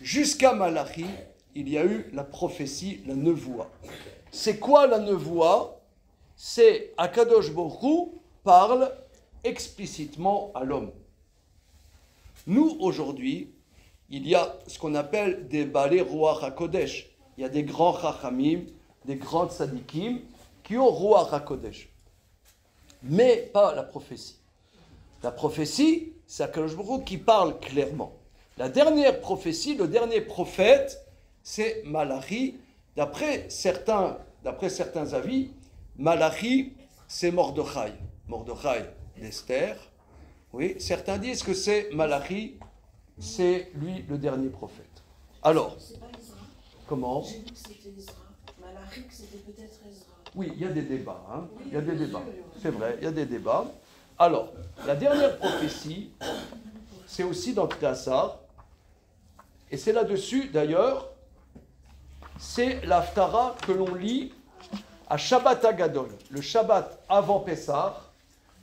jusqu'à Malachi, il y a eu la prophétie, la nevoua. C'est quoi la nevoua? C'est Akadosh Baruch Hu parle explicitement à l'homme. Nous, aujourd'hui, il y a ce qu'on appelle des balais Ruach HaKodesh. Il y a des grands Chachamim, des grands tzadikim qui ont Ruach HaKodesh. Mais pas la prophétie. La prophétie, c'est Akadosh Baruch Hu qui parle clairement. La dernière prophétie, le dernier prophète, c'est Malachi, D'après certains avis, Malachi, c'est Mordechai. Mordechai d'Esther. Oui, certains disent que c'est Malachi, c'est lui le dernier prophète. Alors, C'est pas Ezra. comment? J'ai dit que c'était Ezra. Malachi, c'était peut-être Ezra. Oui, il y a des débats. Hein. Oui, Il y a des bien débats. sûr. C'est vrai, il y a des débats. Alors, la dernière prophétie, c'est aussi dans Théassar. Et c'est là-dessus, d'ailleurs, c'est l'Haftara que l'on lit à Shabbat Hagadol, le Shabbat avant Pessah,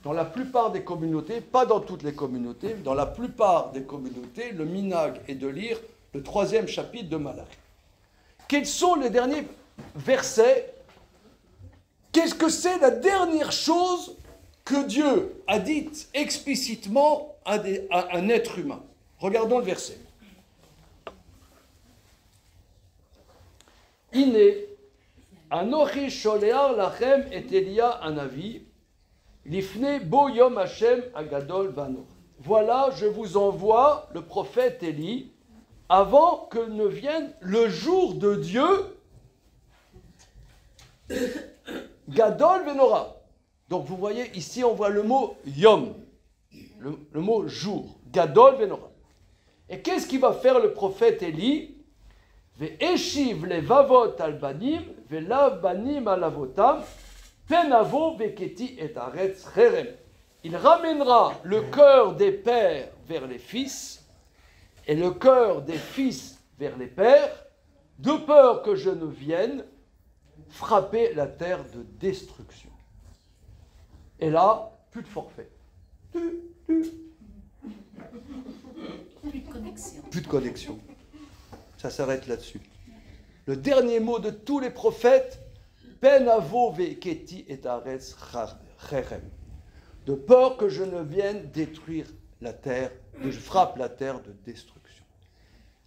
dans la plupart des communautés, pas dans toutes les communautés, dans la plupart des communautés, le minhag est de lire le 3e chapitre de Malachi. Quels sont les derniers versets? Qu'est-ce que c'est la dernière chose que Dieu a dite explicitement à un être humain? Regardons le verset. Iné, Anochi sholear lachem et Elia anavi, lifne bo yom Hashem agadol vano. Voilà, je vous envoie le prophète Élie avant que ne vienne le jour de Dieu, gadol venora. Donc vous voyez, ici on voit le mot yom, le mot jour, gadol venora. Et qu'est-ce qu'il va faire le prophète Élie? Ve'eshiv levavot al banim, ve'lav banim al avotam, penavo ve'keti et aretz cherem. Il ramènera le cœur des pères vers les fils et le cœur des fils vers les pères, de peur que je ne vienne frapper la terre de destruction. Et là, plus de forfait. Plus de connexion. Plus de connexion. Ça s'arrête là-dessus. Le dernier mot de tous les prophètes, penavo ve'keti et aretz cherem. De peur que je ne vienne détruire la terre, que je frappe la terre de destruction.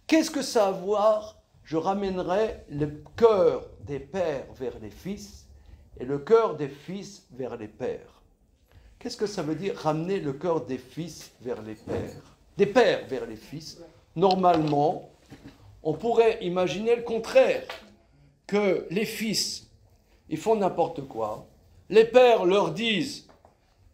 Qu'est-ce que ça a à voir? Je ramènerai le cœur des pères vers les fils et le cœur des fils vers les pères. Qu'est-ce que ça veut dire ramener le cœur des fils vers les pères? Des pères vers les fils. Normalement, on pourrait imaginer le contraire, que les fils, ils font n'importe quoi. Les pères leur disent,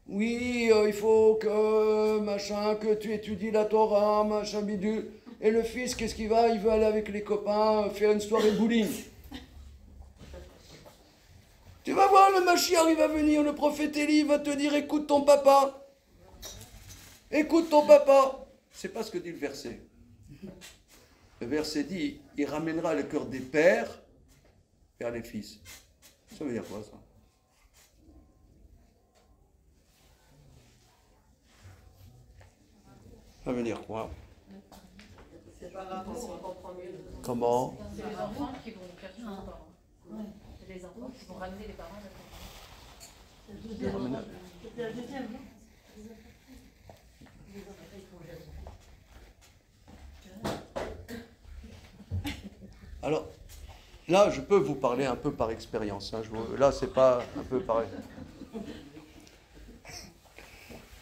oui, il faut que, machin, que tu étudies la Torah, machin bidule. Et le fils, qu'est-ce qu'il va? Il veut aller avec les copains, faire une soirée bowling. Tu vas voir, le Mashiach, il va venir, le prophète Élie va te dire, écoute ton papa. Écoute ton papa. C'est pas ce que dit le verset. Le verset dit, il ramènera le cœur des pères vers les fils. Ça veut dire quoi, ça? Ça veut dire quoi? C'est pas grave, on comprend mieux. Comment? C'est les enfants qui vont faire tout le temps. C'est les enfants qui vont ramener les parents à la Torah. C'était la deuxième, non? Alors, là, je peux vous parler un peu par expérience. Hein. Là, c'est pas un peu pareil.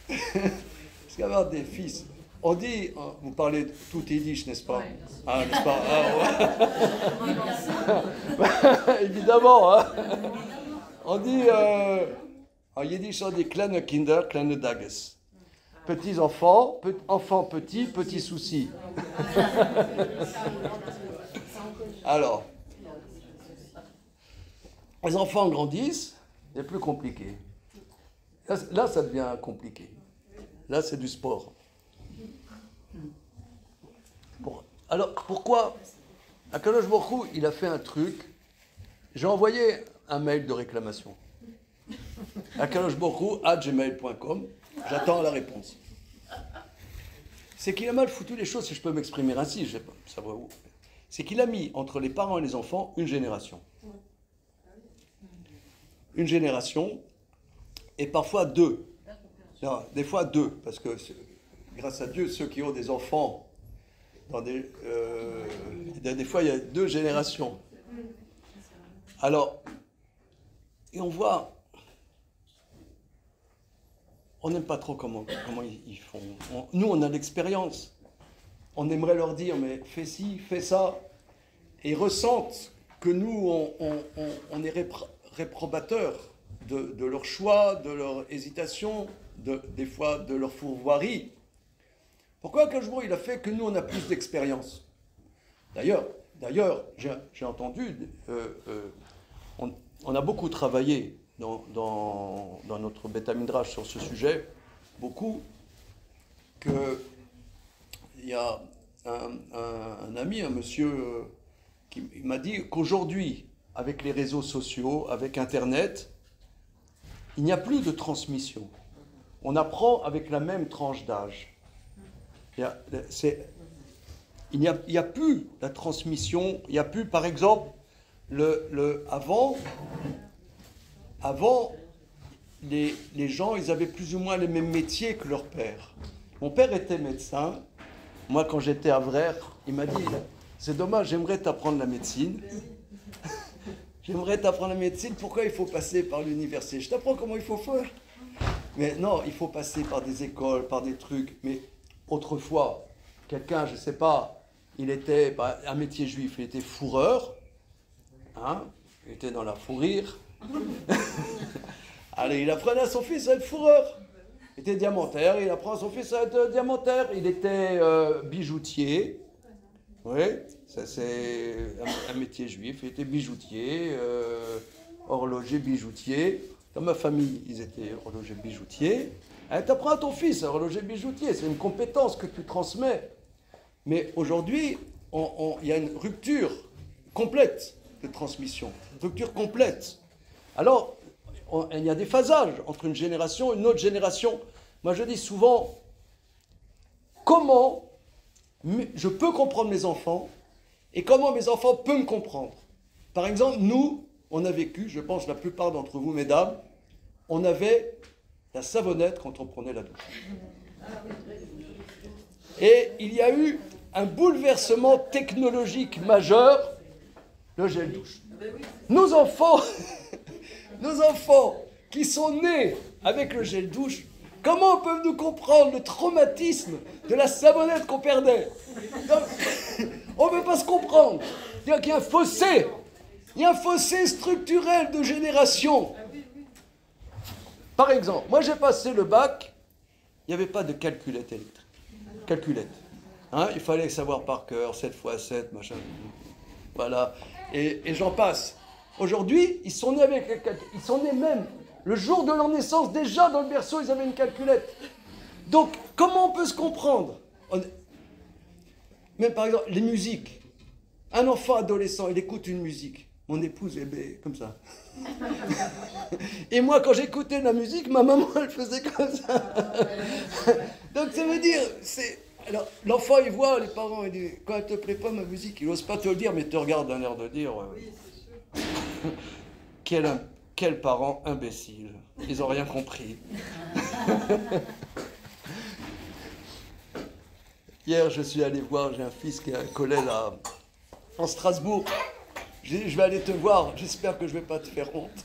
Parce qu'avoir des fils, on dit, vous parlez de tout yiddish, n'est-ce pas? Ah, n'est-ce pas? Ah, ouais. Évidemment, hein. On dit, en yiddish, on dit kleine Kinder, kleine Dages. Petits enfants, enfants petits, petits soucis. Alors, les enfants grandissent, c'est plus compliqué. Là, ça devient compliqué. Là, c'est du sport. Bon, alors, pourquoi Akadosh Baruch Hu, il a fait un truc. J'ai envoyé un mail de réclamation. akadoshbaruch@gmail.com. J'attends la réponse. C'est qu'il a mal foutu les choses, si je peux m'exprimer ainsi. Je sais pas, ça va où. C'est qu'il a mis entre les parents et les enfants une génération. Une génération, et parfois deux. Non, des fois deux, parce que grâce à Dieu, ceux qui ont des enfants, des fois il y a deux générations. Alors, et on voit, on n'aime pas trop comment ils font. Nous, on a l'expérience. On aimerait leur dire, mais fais ci, fais ça. Et ils ressentent que nous, on est réprobateurs de leur choix, de leur hésitation, des fois de leur fourvoirie. Pourquoi qu'un jour il a fait que nous, on a plus d'expérience? D'ailleurs, j'ai entendu, on a beaucoup travaillé dans notre Beth Midrash sur ce sujet, beaucoup, qu'il y a un ami, un monsieur, qui m'a dit qu'aujourd'hui, avec les réseaux sociaux, avec Internet, il n'y a plus de transmission. On apprend avec la même tranche d'âge. Il n'y a plus la transmission, il n'y a plus, par exemple, avant, les gens, ils avaient plus ou moins les mêmes métiers que leur père. Mon père était médecin. Moi, quand j'étais à Vrers, il m'a dit, c'est dommage, j'aimerais t'apprendre la médecine. J'aimerais t'apprendre la médecine, pourquoi il faut passer par l'université? Je t'apprends comment il faut faire. Mais non, il faut passer par des écoles, par des trucs. Mais autrefois, quelqu'un, je ne sais pas, il était un métier juif, il était fourreur, hein, il était dans la fourrure. Allez, il apprenait à son fils à être fourreur. Il était diamantaire, il apprend à son fils à être diamantaire. Il était bijoutier. Oui, ça c'est un métier juif. Il était bijoutier, horloger, bijoutier. Dans ma famille, ils étaient horloger, bijoutier. Tu apprends à ton fils à horloger, bijoutier. C'est une compétence que tu transmets. Mais aujourd'hui, il y a une rupture complète de transmission. Rupture complète. Alors, il y a des phasages entre une génération et une autre génération. Moi, je dis souvent, comment je peux comprendre mes enfants et comment mes enfants peuvent me comprendre. Par exemple, nous, on a vécu, je pense la plupart d'entre vous, mesdames, on avait la savonnette quand on prenait la douche. Et il y a eu un bouleversement technologique majeur, le gel douche. Nos enfants qui sont nés avec le gel douche, comment peuvent nous comprendre le traumatisme de la savonnette qu'on perdait? Donc, on ne peut pas se comprendre. C'est-à-dire qu'il y a un fossé. Il y a un fossé structurel de génération. Par exemple, moi j'ai passé le bac, il n'y avait pas de calculette électrique. Calculette. Hein, il fallait savoir par cœur, 7 x 7, machin. Voilà. Et j'en passe. Aujourd'hui, ils sont nés avec ils sont nés même le jour de leur naissance, déjà dans le berceau, ils avaient une calculette. Donc, comment on peut se comprendre? Même par exemple, les musiques. Un enfant adolescent, il écoute une musique. Mon épouse est comme ça. Et moi, quand j'écoutais la musique, ma maman, elle faisait comme ça. Donc, ça veut dire, alors, l'enfant, il voit les parents, il dit, quand elle te plaît pas ma musique, il n'ose pas te le dire, mais il te regarde d'un air de dire, quel parent imbécile. Ils n'ont rien compris. Hier, je suis allé voir, j'ai un fils qui a un collège en Strasbourg. J'ai dit, je vais aller te voir, j'espère que je ne vais pas te faire honte.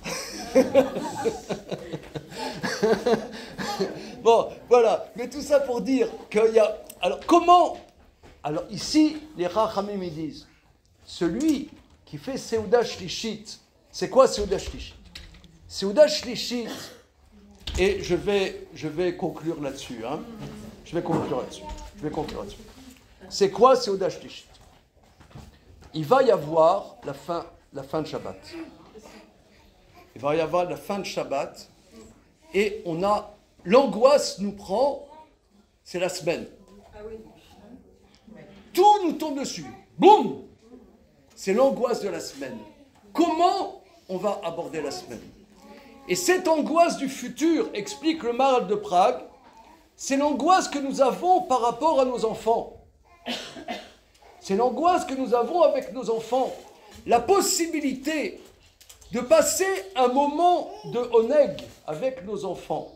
Bon, voilà. Mais tout ça pour dire qu'il y a... Alors, comment? Alors, ici, les Rachamim, ils disent, celui qui fait Seuda Shlishit, c'est quoi Seuda Shlishit? Seuda Shlishit, et je vais conclure là-dessus. Hein. Je vais conclure là-dessus. C'est quoi Seuda Shlishit? Il va y avoir la fin de Shabbat. Il va y avoir la fin de Shabbat, et l'angoisse nous prend, c'est la semaine. Tout nous tombe dessus. Boum! C'est l'angoisse de la semaine. Comment on va aborder la semaine? Et cette angoisse du futur, explique le Maharal de Prague, c'est l'angoisse que nous avons par rapport à nos enfants. C'est l'angoisse que nous avons avec nos enfants. La possibilité de passer un moment de oneg avec nos enfants,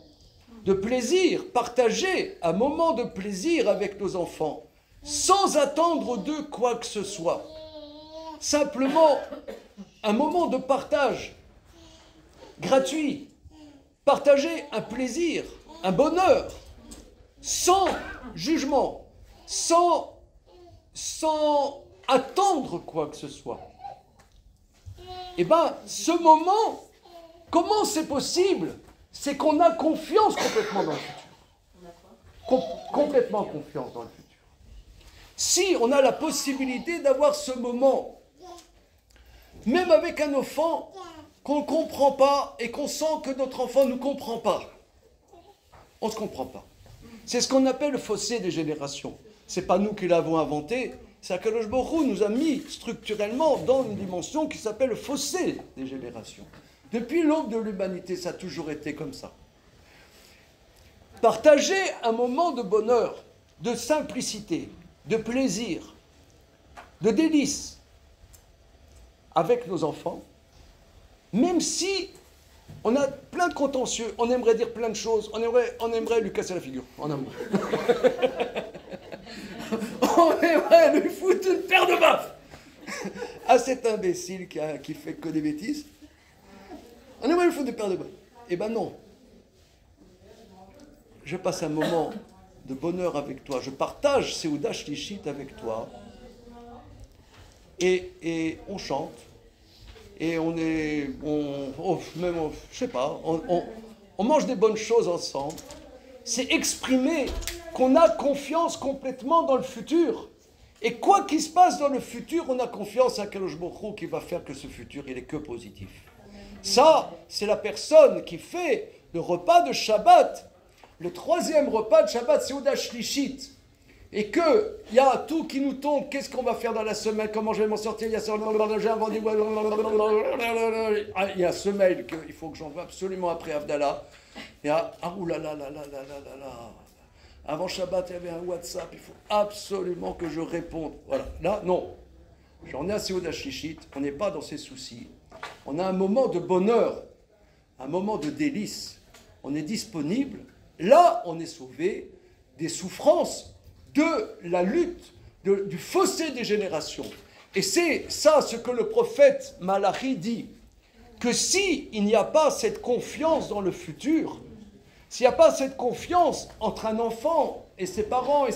de plaisir, partager un moment de plaisir avec nos enfants, sans attendre d'eux quoi que ce soit. Simplement, un moment de partage gratuit, partager un plaisir, un bonheur, sans jugement, sans attendre quoi que ce soit. Eh bien, ce moment, comment c'est possible? C'est qu'on a confiance complètement dans le futur. Complètement confiance dans le futur. Si on a la possibilité d'avoir ce moment, même avec un enfant qu'on ne comprend pas et qu'on sent que notre enfant ne comprend pas, on ne se comprend pas. C'est ce qu'on appelle le fossé des générations. Ce n'est pas nous qui l'avons inventé, c'est qu'Akadosh Baruch Hu nous a mis structurellement dans une dimension qui s'appelle le fossé des générations. Depuis l'aube de l'humanité, ça a toujours été comme ça. Partager un moment de bonheur, de simplicité, de plaisir, de délice avec nos enfants, même si on a plein de contentieux, on aimerait dire plein de choses, on aimerait lui casser la figure, on aimerait. On aimerait lui foutre une paire de baffes à cet imbécile qui fait que des bêtises. On aimerait lui foutre une paire de baffes. Eh ben non. Je passe un moment de bonheur avec toi. Je partage Seuda Shlichit avec toi. Et on chante. Et je sais pas, on mange des bonnes choses ensemble. C'est exprimer qu'on a confiance complètement dans le futur. Et quoi qu'il se passe dans le futur, on a confiance à Akadosh Baruch Hu qui va faire que ce futur, il est que positif. Ça, c'est la personne qui fait le repas de Shabbat. Le troisième repas de Shabbat, c'est Seuda Shlichit. Et qu'il y a tout qui nous tombe, qu'est-ce qu'on va faire dans la semaine, comment je vais m'en sortir, il y a un rendez-vous, il y a ce mail qu'il faut que j'envoie absolument après Havdalah. Il y a, avant Shabbat, il y avait un WhatsApp, il faut absolument que je réponde. Voilà, là, non. J'en ai à Seuda Shlichit, on n'est pas dans ces soucis. On a un moment de bonheur, un moment de délice. On est disponible. Là, on est sauvé des souffrances, de la lutte, du fossé des générations. Et c'est ça ce que le prophète Malachi dit, que s'il n'y a pas cette confiance dans le futur, s'il n'y a pas cette confiance entre un enfant et ses parents,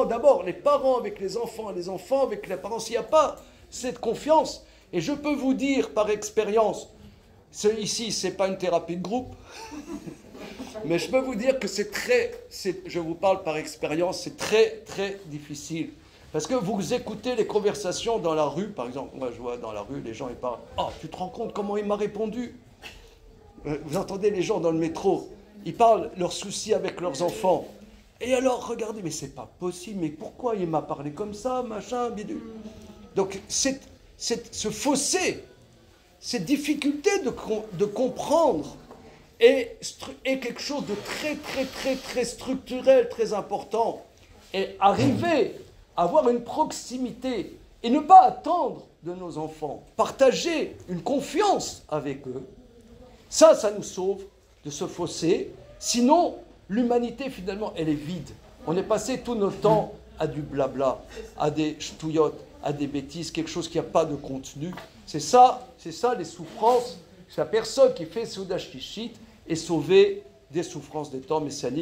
d'abord les parents avec les enfants avec les parents, s'il n'y a pas cette confiance, et je peux vous dire par expérience, ici ce n'est pas une thérapie de groupe, mais je peux vous dire que je vous parle par expérience, c'est très très difficile. Parce que vous écoutez les conversations dans la rue, par exemple, moi je vois dans la rue, les gens ils parlent, « Oh, tu te rends compte comment il m'a répondu ?» Vous entendez les gens dans le métro, ils parlent leurs soucis avec leurs enfants. Et alors, regardez, mais c'est pas possible, mais pourquoi il m'a parlé comme ça, machin, bidule. Donc, ce fossé, cette difficulté de comprendre est quelque chose de très, très, très, très structurel, très important. Et arriver à avoir une proximité et ne pas attendre de nos enfants, partager une confiance avec eux, ça nous sauve de ce fossé. Sinon, l'humanité, finalement, elle est vide. On est passé tout notre temps à du blabla, à des ch'touillottes, à des bêtises, quelque chose qui n'a pas de contenu. C'est ça les souffrances. C'est la personne qui fait Seuda Shlichit est sauvée des souffrances des temps messianiques.